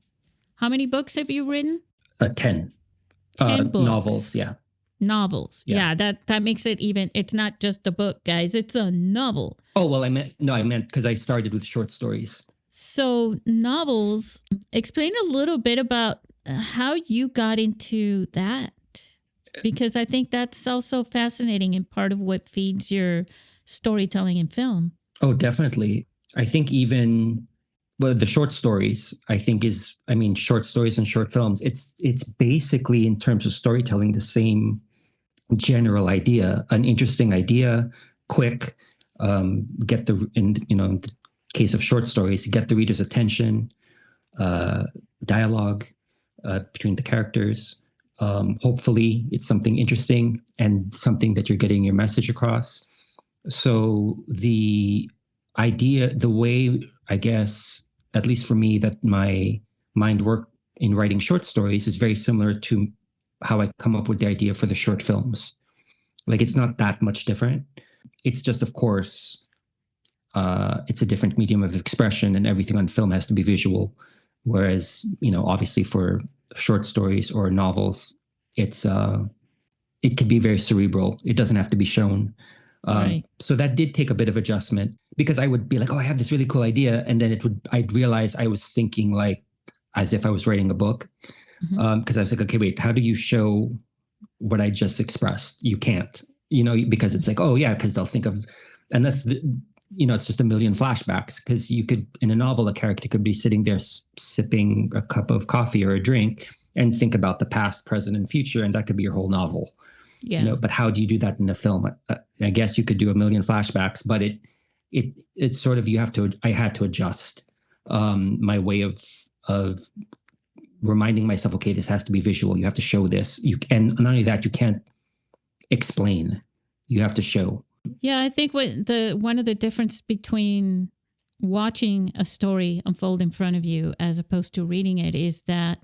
How many books have you written? 10. 10 books. Novels. Yeah. Novels. Yeah. Yeah, that makes it even. It's not just a book, guys. It's a novel. Oh, well, I meant because I started with short stories. So novels, explain a little bit about how you got into that. Because I think that's also fascinating and part of what feeds your storytelling in film. Oh, definitely. I think the short stories, short stories and short films, it's basically in terms of storytelling, the same general idea, an interesting idea, quick, in the case of short stories, get the reader's attention, dialogue between the characters. Hopefully it's something interesting and something that you're getting your message across. So the idea, the way, I guess, at least for me, that my mind worked in writing short stories is very similar to how I come up with the idea for the short films. Like, it's not that much different. It's just, of course, it's a different medium of expression, and everything on film has to be visual. Whereas, obviously for short stories or novels, it could be very cerebral. It doesn't have to be shown. Right. So that did take a bit of adjustment, because I would be like, oh, I have this really cool idea. And then I'd realize I was thinking like as if I was writing a book. Because I was like, okay, wait, how do you show what I just expressed? You can't, because it's like, oh yeah, because they'll think of, unless, it's just a million flashbacks. Because you could, in a novel, a character could be sitting there sipping a cup of coffee or a drink and think about the past, present, and future. And that could be your whole novel. Yeah. But how do you do that in a film? I guess you could do a million flashbacks, but it's sort of, I had to adjust my way of reminding myself, okay, this has to be visual. You have to show this. And not only that, you can't explain. You have to show. Yeah, I think one of the difference between watching a story unfold in front of you as opposed to reading it is that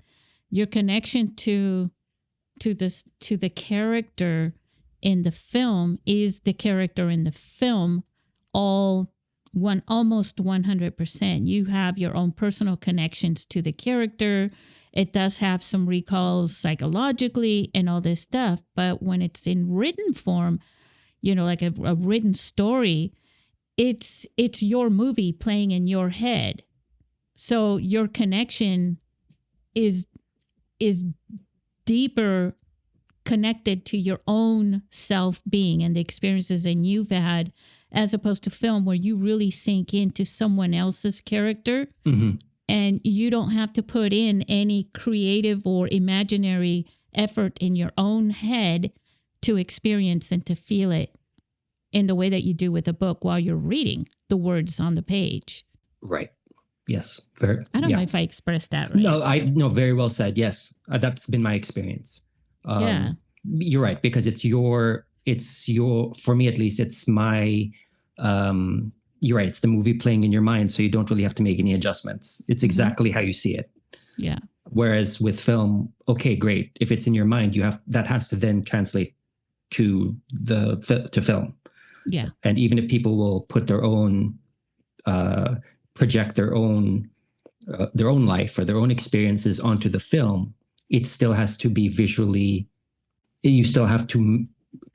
your connection to the character in the film is the character in the film almost 100%. You have your own personal connections to the character. It does have some recalls psychologically and all this stuff. But when it's in written form, like a written story, it's your movie playing in your head. So your connection is deeper connected to your own self-being and the experiences that you've had, as opposed to film where you really sink into someone else's character. Mm-hmm. And you don't have to put in any creative or imaginary effort in your own head to experience and to feel it in the way that you do with a book while you're reading the words on the page. Right. Yes. I don't know if I expressed that right. No, very well said. Yes. That's been my experience. Yeah. You're right, because it's your, for me at least, it's my, you're right. It's the movie playing in your mind. So you don't really have to make any adjustments. It's exactly how you see it. Yeah. Whereas with film, okay, great. If it's in your mind, that has to then translate to film. Yeah. And even if people will put their own, project their own life or their own experiences onto the film, it still has to be visually, you still have to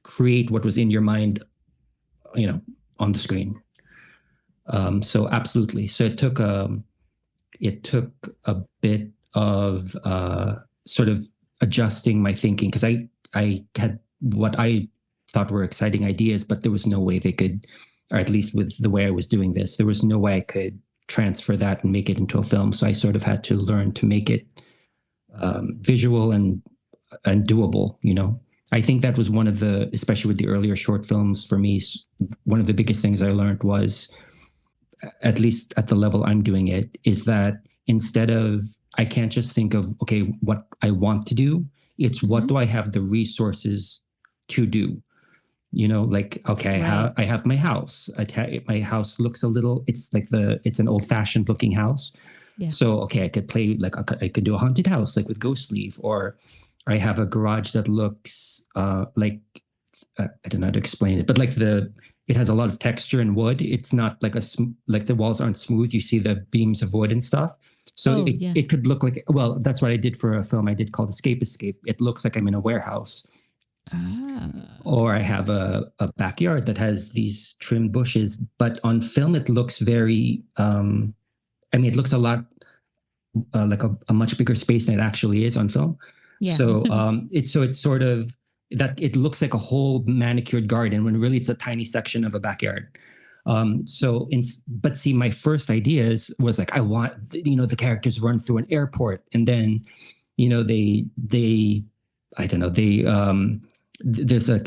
create what was in your mind, on the screen. So absolutely. So it took a bit of sort of adjusting my thinking, because I had what I thought were exciting ideas, but there was no way they could, or at least with the way I was doing this, there was no way I could transfer that and make it into a film. So I sort of had to learn to make it visual and doable. I think that was one of the, especially with the earlier short films for me, one of the biggest things I learned was, at least at the level I'm doing it, is that instead of, I can't just think of, okay, what I want to do, it's what do I have the resources to do? Like, okay, Right. I have my house. My house looks a little, it's an old fashioned looking house. Yeah. So, okay, I could play, like, I could do a haunted house, like with Ghost Leaf, or I have a garage that looks like, I don't know how to explain it, but like it has a lot of texture and wood. It's not like like the walls aren't smooth. You see the beams of wood and stuff. So it could look like, well, that's what I did for a film I did called Escape. It looks like I'm in a warehouse. Or I have a backyard that has these trimmed bushes, but on film it looks very, it looks a lot like a much bigger space than it actually is on film. Yeah. So it's sort of that it looks like a whole manicured garden when really it's a tiny section of a backyard. But see, my first ideas was like, I want, the characters run through an airport, and then, I don't know, there's a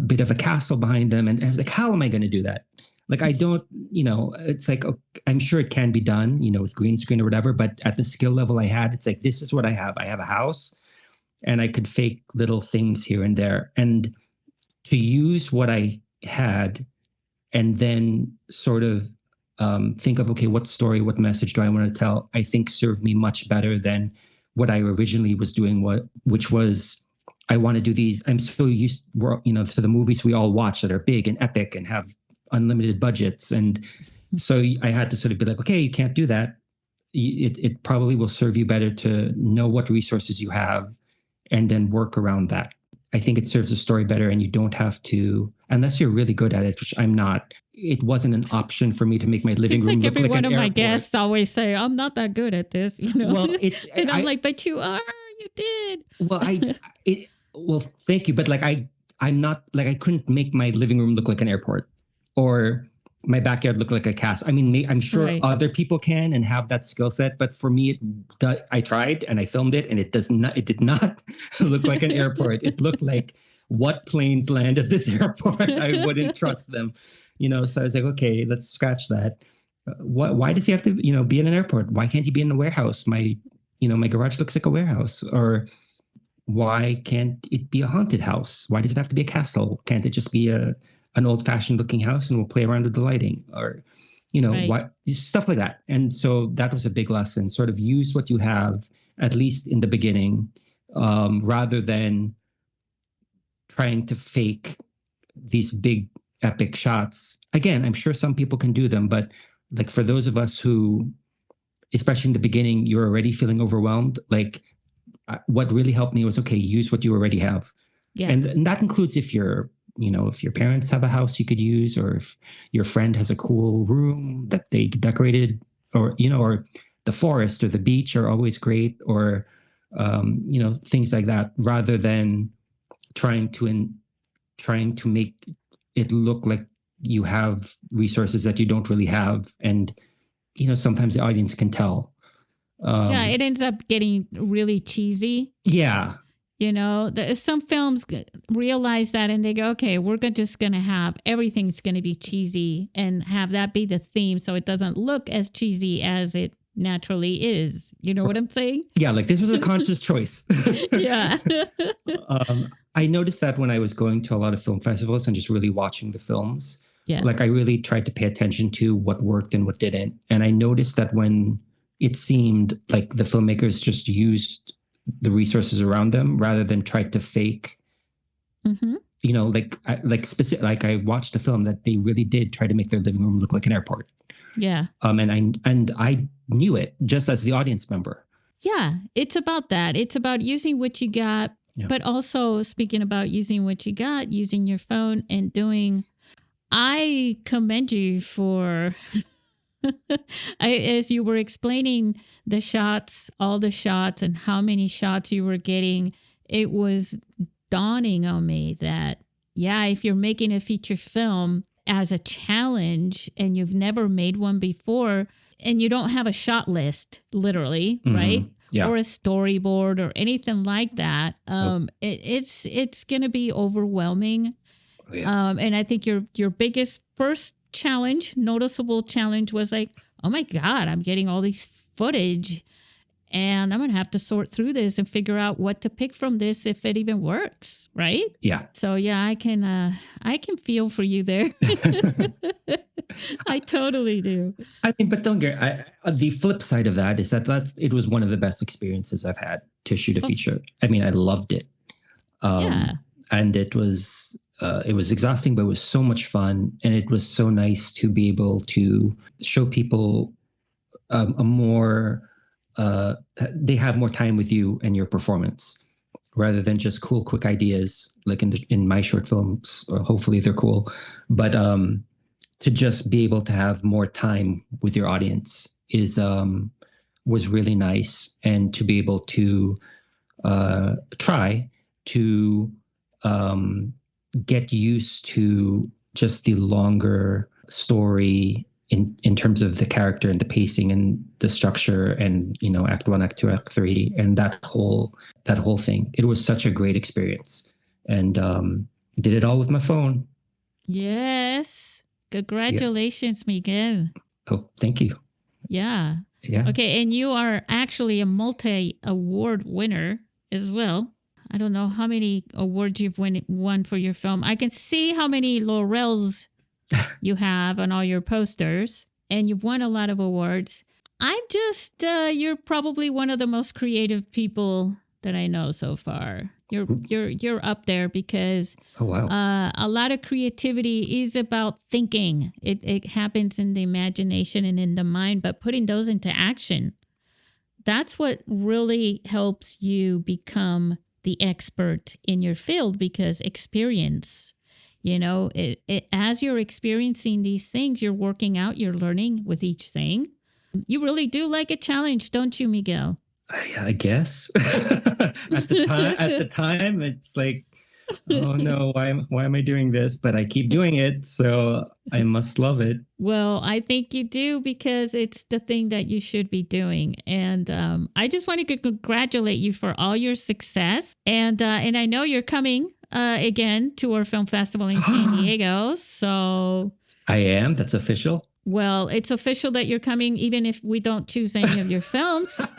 bit of a castle behind them. And I was like, how am I going to do that? Like, I don't, it's like, I'm sure it can be done, with green screen or whatever, but at the skill level I had, it's like, this is what I have. I have a house, and I could fake little things here and there. And to use what I had and then sort of think of, okay, what story, what message do I want to tell? I think served me much better than what I originally was doing, which was, I want to do these. I'm so used, to the movies we all watch that are big and epic and have unlimited budgets. And so I had to sort of be like, okay, you can't do that. It probably will serve you better to know what resources you have and then work around that. I think it serves the story better, and you don't have to, unless you're really good at it, which I'm not. It wasn't an option for me to make my living room look like an airport. Seems like every one of my guests always say, I'm not that good at this, Well, and I'm like, but you are, you did. Well, thank you. But like, I'm not, like, I couldn't make my living room look like an airport or my backyard look like a castle. I mean, I'm sure other people can and have that skill set, but for me, I tried and I filmed it, and it did not look like an airport. It looked like what planes land at this airport. I wouldn't trust them, So I was like, okay, let's scratch that. Why does he have to, be in an airport? Why can't he be in a warehouse? My garage looks like a warehouse. Or why can't it be a haunted house? Why does it have to be a castle? Can't it just be an old-fashioned looking house, and we'll play around with the lighting, or, why, stuff like that. And so that was a big lesson. Sort of use what you have, at least in the beginning, rather than trying to fake these big epic shots. Again, I'm sure some people can do them, but like for those of us who, especially in the beginning, you're already feeling overwhelmed. Like, what really helped me was, okay, use what you already have. Yeah. And that includes if your parents have a house you could use, or if your friend has a cool room that they decorated, or, or the forest or the beach are always great, or, things like that, rather than trying to make it look like you have resources that you don't really have. And, sometimes the audience can tell. It ends up getting really cheesy. Yeah. Some films realize that, and they go, okay, we're just going to have, everything's going to be cheesy, and have that be the theme, so it doesn't look as cheesy as it naturally is. You know what I'm saying? Yeah, like this was a conscious choice. Yeah. I noticed that when I was going to a lot of film festivals and just really watching the films. Yeah. Like, I really tried to pay attention to what worked and what didn't. And I noticed that when it seemed like the filmmakers just used the resources around them rather than tried to fake, like I watched a film that they really did try to make their living room look like an airport. Yeah. And I knew it just as the audience member. Yeah. It's about that. It's about using what you got, but also, speaking about using what you got, using your phone and doing, I commend you for, as you were explaining the shots, all the shots and how many shots you were getting, it was dawning on me that, if you're making a feature film as a challenge and you've never made one before, and you don't have a shot list, literally, right? Yeah. Or a storyboard or anything like that, it's going to be overwhelming. Oh, yeah. And I think your biggest first noticeable challenge was like, oh my God, I'm getting all these footage and I'm going to have to sort through this and figure out what to pick from this if it even works, right? Yeah. So yeah, I can feel for you there. I totally do. I mean, but don't get the flip side of that is that it was one of the best experiences I've had to shoot a feature. I mean, I loved it. Yeah. And it was exhausting, but it was so much fun. And it was so nice to be able to show people a more, they have more time with you and your performance rather than just cool, quick ideas like in my short films. Hopefully they're cool, but to just be able to have more time with your audience was really nice. And to be able to try to get used to just the longer story in terms of the character and the pacing and the structure and, act 1, act 2, act 3, and that whole thing. It was such a great experience, and did it all with my phone. Yes. Congratulations, Miguel. Oh, thank you. Yeah. Yeah. Okay. And you are actually a multi-award winner as well. I don't know how many awards you've won for your film. I can see how many laurels you have on all your posters, and you've won a lot of awards. I'm just, you're probably one of the most creative people that I know so far. You're up there because oh, wow. A lot of creativity is about thinking. It happens in the imagination and in the mind, but putting those into action, that's what really helps you become the expert in your field, because experience, as you're experiencing these things, you're working out, you're learning with each thing. You really do like a challenge, don't you, Miguel? I guess at the time, it's like, oh no, why am I doing this? But I keep doing it, so I must love it. Well, I think you do, because it's the thing that you should be doing. And I just want to congratulate you for all your success. And I know you're coming again to our film festival in San Diego. So I am. That's official. Well, it's official that you're coming, even if we don't choose any of your films.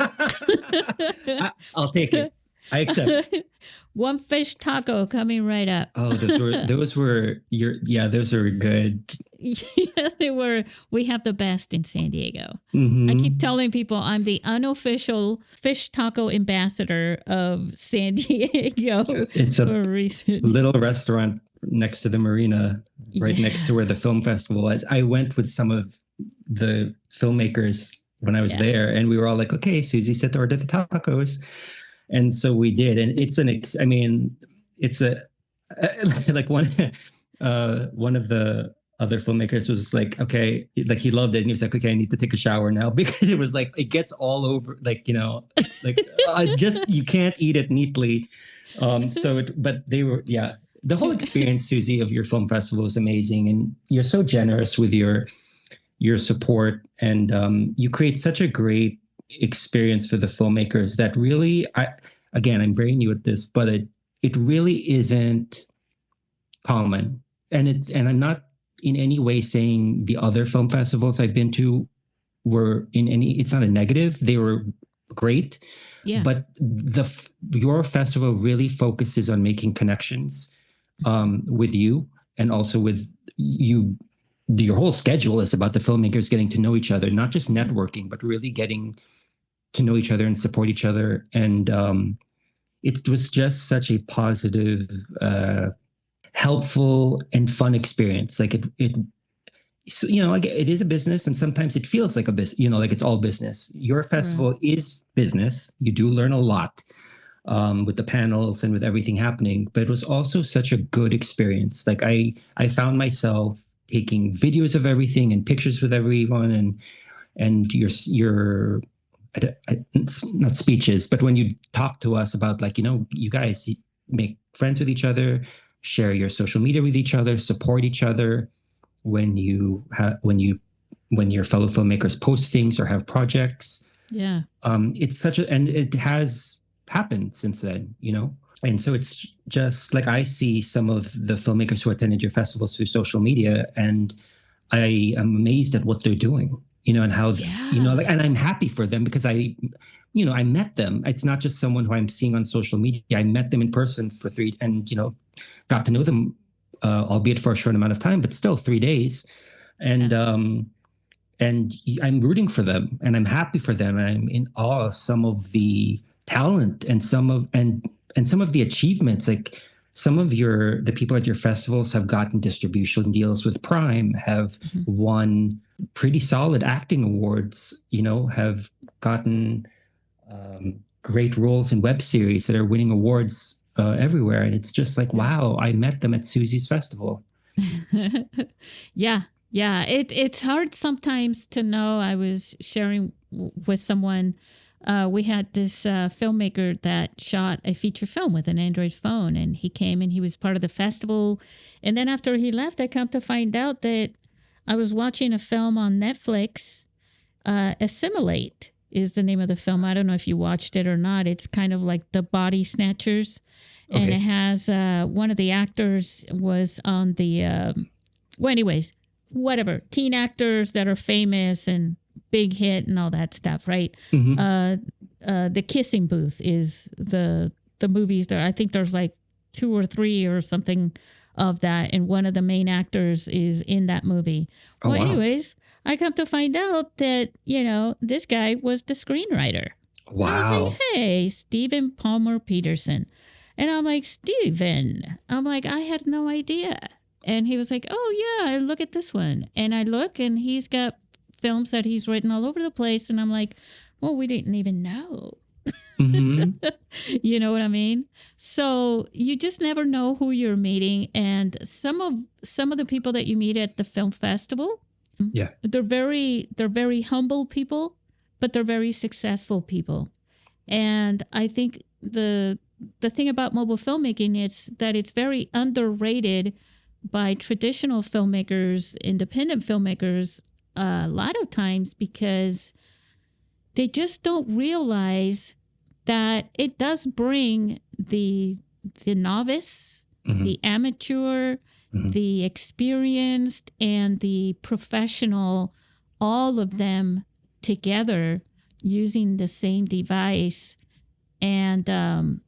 I'll take it. I accept. One fish taco coming right up. Oh, those were good. Yeah, they were. We have the best in San Diego. Mm-hmm. I keep telling people I'm the unofficial fish taco ambassador of San Diego. It's a reason. Little restaurant next to the marina, right next to where the film festival was. I went with some of the filmmakers when I was there, and we were all like, okay, Susie said to order the tacos. And so we did. And it's like one of the other filmmakers was like, okay, like he loved it. And he was like, okay, I need to take a shower now, because it was like, it gets all over, like, you can't eat it neatly. But they were, the whole experience, Susie, of your film festival was amazing. And you're so generous with your support, and you create such a great experience for the filmmakers that really, I'm very new at this, but it really isn't common. And I'm not in any way saying the other film festivals I've been to it's not a negative. They were great. Yeah. But your festival really focuses on making connections with you, and also with you. Your whole schedule is about the filmmakers getting to know each other, not just networking, but really getting to know each other and support each other. And it was just such a positive, helpful, and fun experience. Like it is a business, and sometimes it feels like a business, like it's all business. Your festival is business. You do learn a lot with the panels and with everything happening, but it was also such a good experience. Like I found myself taking videos of everything and pictures with everyone, and your not speeches, but when you talk to us about, like, you guys make friends with each other, share your social media with each other, support each other when your fellow filmmakers post things or have projects. Yeah. It's and it has happened since then, And so it's just like, I see some of the filmmakers who attended your festivals through social media, and I am amazed at what they're doing. and how, Yeah. like, and I'm happy for them because I met them. It's not just someone who I'm seeing on social media. I met them in person for and, got to know them, albeit for a short amount of time, but still 3 days. And, and I'm rooting for them and I'm happy for them. And I'm in awe of some of the talent and some of the achievements. Like some of the people at your festivals have gotten distribution deals with Prime, have won pretty solid acting awards, have gotten great roles in web series that are winning awards everywhere. And it's just like, wow, I met them at Susie's festival. Yeah. Yeah. It's hard sometimes to know. I was sharing with someone, we had this filmmaker that shot a feature film with an Android phone, and he came and he was part of the festival. And then after he left, I come to find out that I was watching a film on Netflix. Assimilate is the name of the film. I don't know if you watched it or not. It's kind of like The Body Snatchers. Okay. And it has one of the actors was on the, whatever, teen actors that are famous and big hit and all that stuff, right? The Kissing Booth is the movies there. I think there's like 2 or 3 or something of that, and one of the main actors is in that movie. Oh, well, wow. Anyways, I come to find out that, this guy was the screenwriter. Wow. I was like, hey, Stephen Palmer Peterson. And I'm like, Stephen. I'm like, I had no idea. And he was like, oh, yeah, look at this one. And I look, and he's got films that he's written all over the place. And I'm like, well, we didn't even know. You know what I mean? So you just never know who you're meeting. And some of the people that you meet at the film festival, they're very humble people, but they're very successful people. And I think the thing about mobile filmmaking is that it's very underrated by traditional filmmakers, independent filmmakers, a lot of times, because they just don't realize that it does bring the novice, the amateur, the experienced, and the professional, all of them together using the same device. And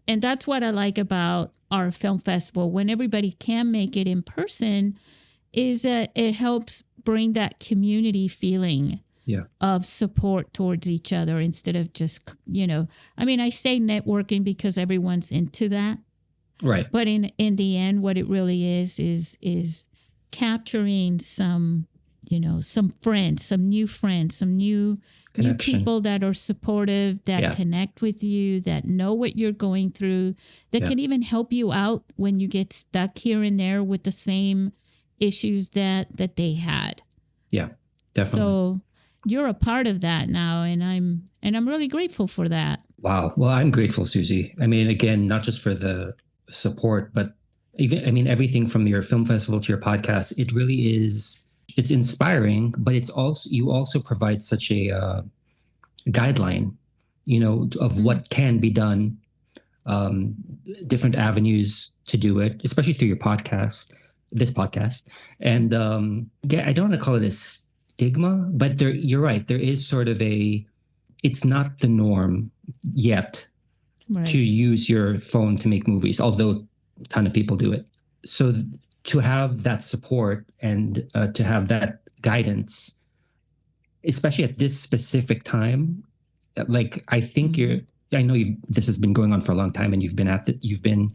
that's what I like about our film festival. When everybody can make it in person, is that it helps bring that community feeling of support towards each other instead of just, I say networking because everyone's into that. Right. But in the end, what it really is capturing some friends, some new people that are supportive, that connect with you, that know what you're going through, that can even help you out when you get stuck here and there with the same issues that they had. Yeah, definitely. So you're a part of that now, and I'm really grateful for that. Wow. Well, I'm grateful, Susie. I mean, again, not just for the support, but even, everything from your film festival to your podcast, it really is. It's inspiring, but you also provide such a guideline, of what can be done, different avenues to do it, especially through this podcast. And I don't want to call it a stigma, but you're right. There is sort of it's not the norm yet to use your phone to make movies, although a ton of people do it. So to have that support and to have that guidance, especially at this specific time, like I think I know this has been going on for a long time, and you've been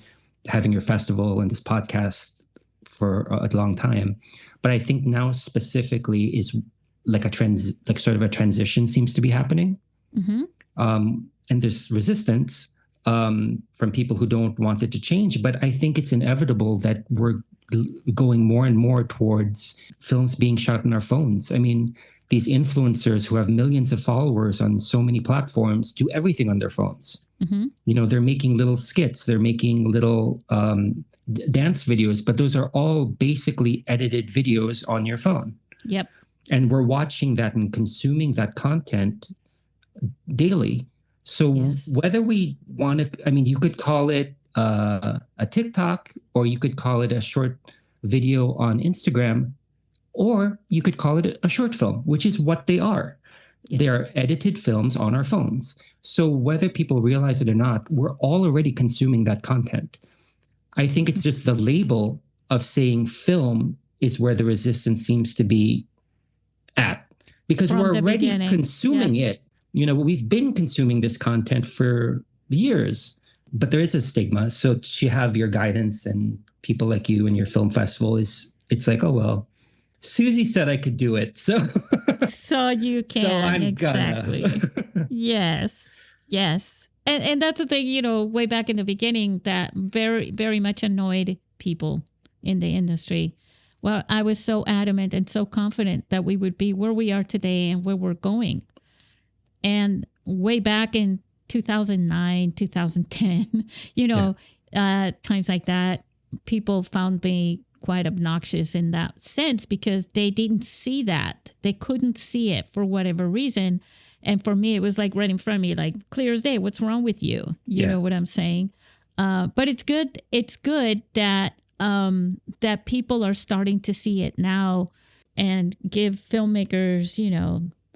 having your festival and this podcast for a long time, but I think now specifically is like sort of a transition seems to be happening, and there's resistance from people who don't want it to change, but I think it's inevitable that we're going more and more towards films being shot on our phones. I mean, these influencers who have millions of followers on so many platforms do everything on their phones. They're making little skits, they're making little dance videos, but those are all basically edited videos on your phone. Yep. And we're watching that and consuming that content daily. So whether we want to, you could call it a TikTok, or you could call it a short video on Instagram. Or you could call it a short film, which is what they are. Yeah. They are edited films on our phones. So whether people realize it or not, we're all already consuming that content. I think it's just the label of saying film is where the resistance seems to be at, because From we're the already beginning. consuming it. We've been consuming this content for years, but there is a stigma. So to have your guidance and people like you and your film festival it's like, oh, well, Susie said I could do it. So you can. So I'm exactly. gonna. Yes. And that's the thing, way back in the beginning that very, very much annoyed people in the industry. Well, I was so adamant and so confident that we would be where we are today and where we're going. And way back in 2009, 2010, times like that, people found me quite obnoxious in that sense because they didn't see that. They couldn't see it for whatever reason. And for me, it was like right in front of me, like clear as day. What's wrong with you? You know what I'm saying? But it's good. It's good that that people are starting to see it now and give filmmakers,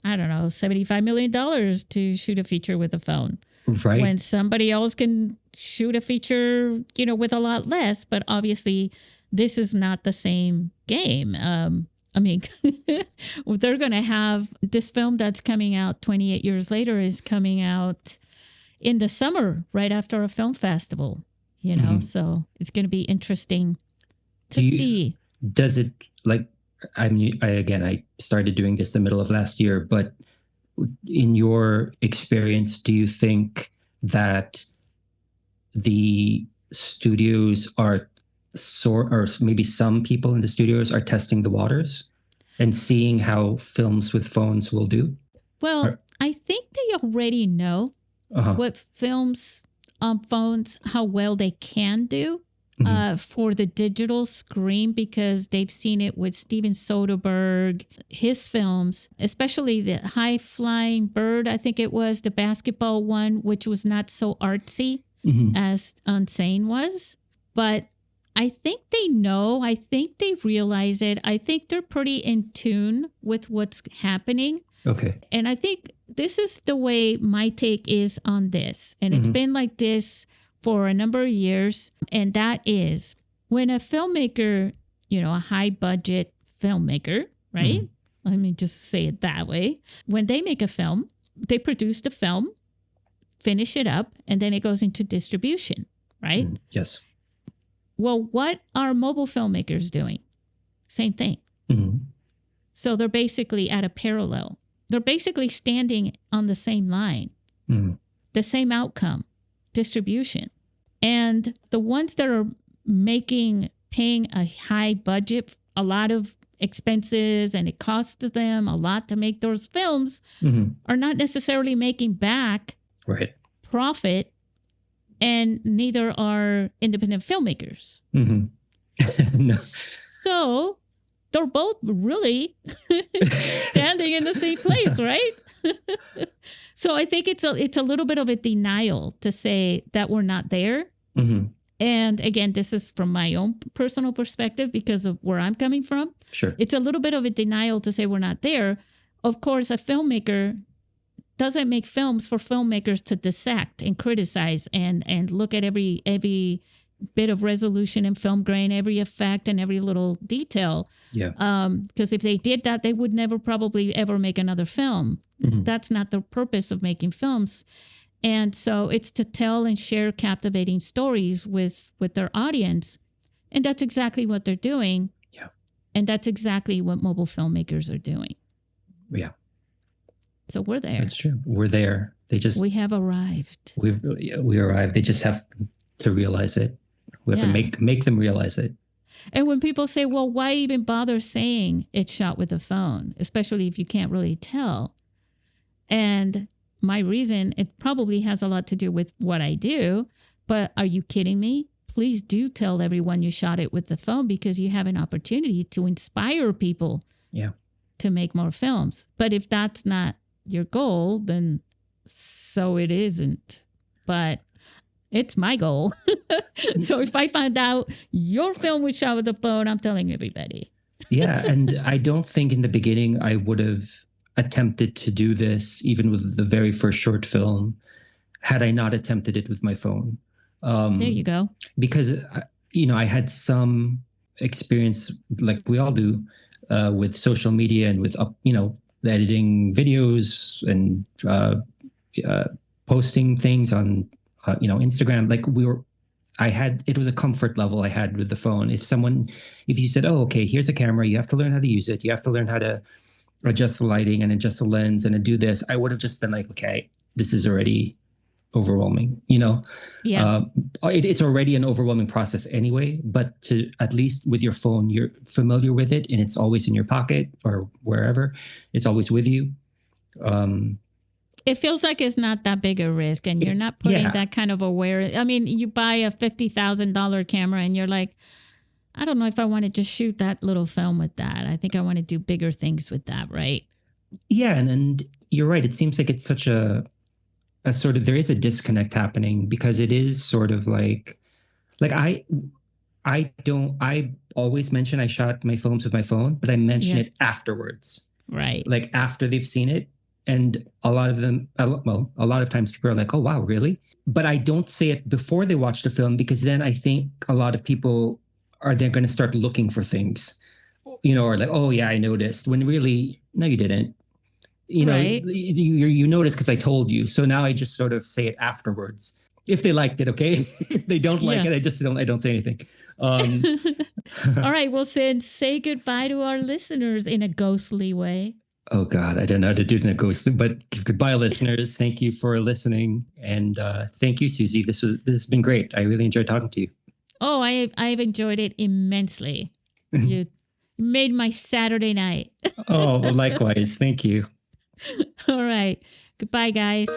I don't know, $75 million to shoot a feature with a phone. Right. When somebody else can shoot a feature, with a lot less. But obviously, this is not the same game. I mean, they're going to have this film that's coming out 28 years later is coming out in the summer, right after a film festival, so it's going to be interesting to see. Does it I started doing this the middle of last year, but in your experience, do you think that the studios are or maybe some people in the studios are testing the waters and seeing how films with phones will do? Well, I think they already know what films on phones, how well they can do for the digital screen, because they've seen it with Steven Soderbergh, his films, especially the High Flying Bird, I think it was, the basketball one, which was not so artsy as Unsane was. But I think they know. I think they realize it. I think they're pretty in tune with what's happening. Okay. And I think this is the way my take is on this. And it's been like this for a number of years. And that is when a filmmaker, a high budget filmmaker, right? Let me just say it that way. When they make a film, they produce the film, finish it up, and then it goes into distribution, right? Yes. Well, what are mobile filmmakers doing? Same thing. So they're basically at a parallel. They're basically standing on the same line, the same outcome, distribution. And the ones that are paying a high budget, a lot of expenses, and it costs them a lot to make those films, are not necessarily making back profit. And neither are independent filmmakers. No. So they're both really standing in the same place, right? So I think it's a little bit of a denial to say that we're not there. And again, this is from my own personal perspective because of where I'm coming from. Sure. It's a little bit of a denial to say we're not there. Of course, a filmmaker doesn't make films for filmmakers to dissect and criticize and look at every bit of resolution and film grain, every effect and every little detail. Yeah. Because if they did that, they would never probably ever make another film. That's not the purpose of making films. And so it's to tell and share captivating stories with their audience. And that's exactly what they're doing. Yeah. And that's exactly what mobile filmmakers are doing. Yeah. So we're there. That's true. We're there. We have arrived. We arrived. They just have to realize it. We have to make them realize it. And when people say, well, why even bother saying it's shot with a phone, especially if you can't really tell? And my reason, it probably has a lot to do with what I do. But are you kidding me? Please do tell everyone you shot it with the phone, because you have an opportunity to inspire people to make more films. But if that's not your goal, then so it isn't. But it's my goal. So if I find out your film was shot with a phone, I'm telling everybody. Yeah. And I don't think in the beginning I would have attempted to do this, even with the very first short film, had I not attempted it with my phone. There you go. Because, I had some experience, like we all do, with social media and with, editing videos and posting things on, Instagram. Like it was a comfort level I had with the phone. If you said, oh, okay, here's a camera, you have to learn how to use it. You have to learn how to adjust the lighting and adjust the lens and to do this, I would have just been like, okay, this is already overwhelming, Yeah. It's already an overwhelming process anyway, but to at least with your phone, you're familiar with it and it's always in your pocket or wherever, it's always with you. It feels like it's not that big a risk and you're not putting that kind of awareness. I mean, you buy a $50,000 camera and you're like, I don't know if I want to just shoot that little film with that. I think I want to do bigger things with that, right? Yeah. And you're right. It seems like it's such a sort of, there is a disconnect happening because it is sort of like I always mention I shot my films with my phone, but I mention it afterwards. Right. Like after they've seen it. And a lot of times people are like, oh, wow, really? But I don't say it before they watch the film because then I think a lot of people they're going to start looking for things, or like, oh yeah, I noticed, when really, no, you didn't. Right. You noticed because I told you. So now I just sort of say it afterwards. If they liked it, okay. If they don't like it, I don't say anything. All right. Well, then say goodbye to our listeners in a ghostly way. Oh God, I don't know how to do it in a ghostly, but goodbye, listeners. Thank you for listening. And thank you, Susie. This has been great. I really enjoyed talking to you. Oh, I've enjoyed it immensely. You made my Saturday night. Oh, well, likewise. Thank you. All right. Goodbye, guys.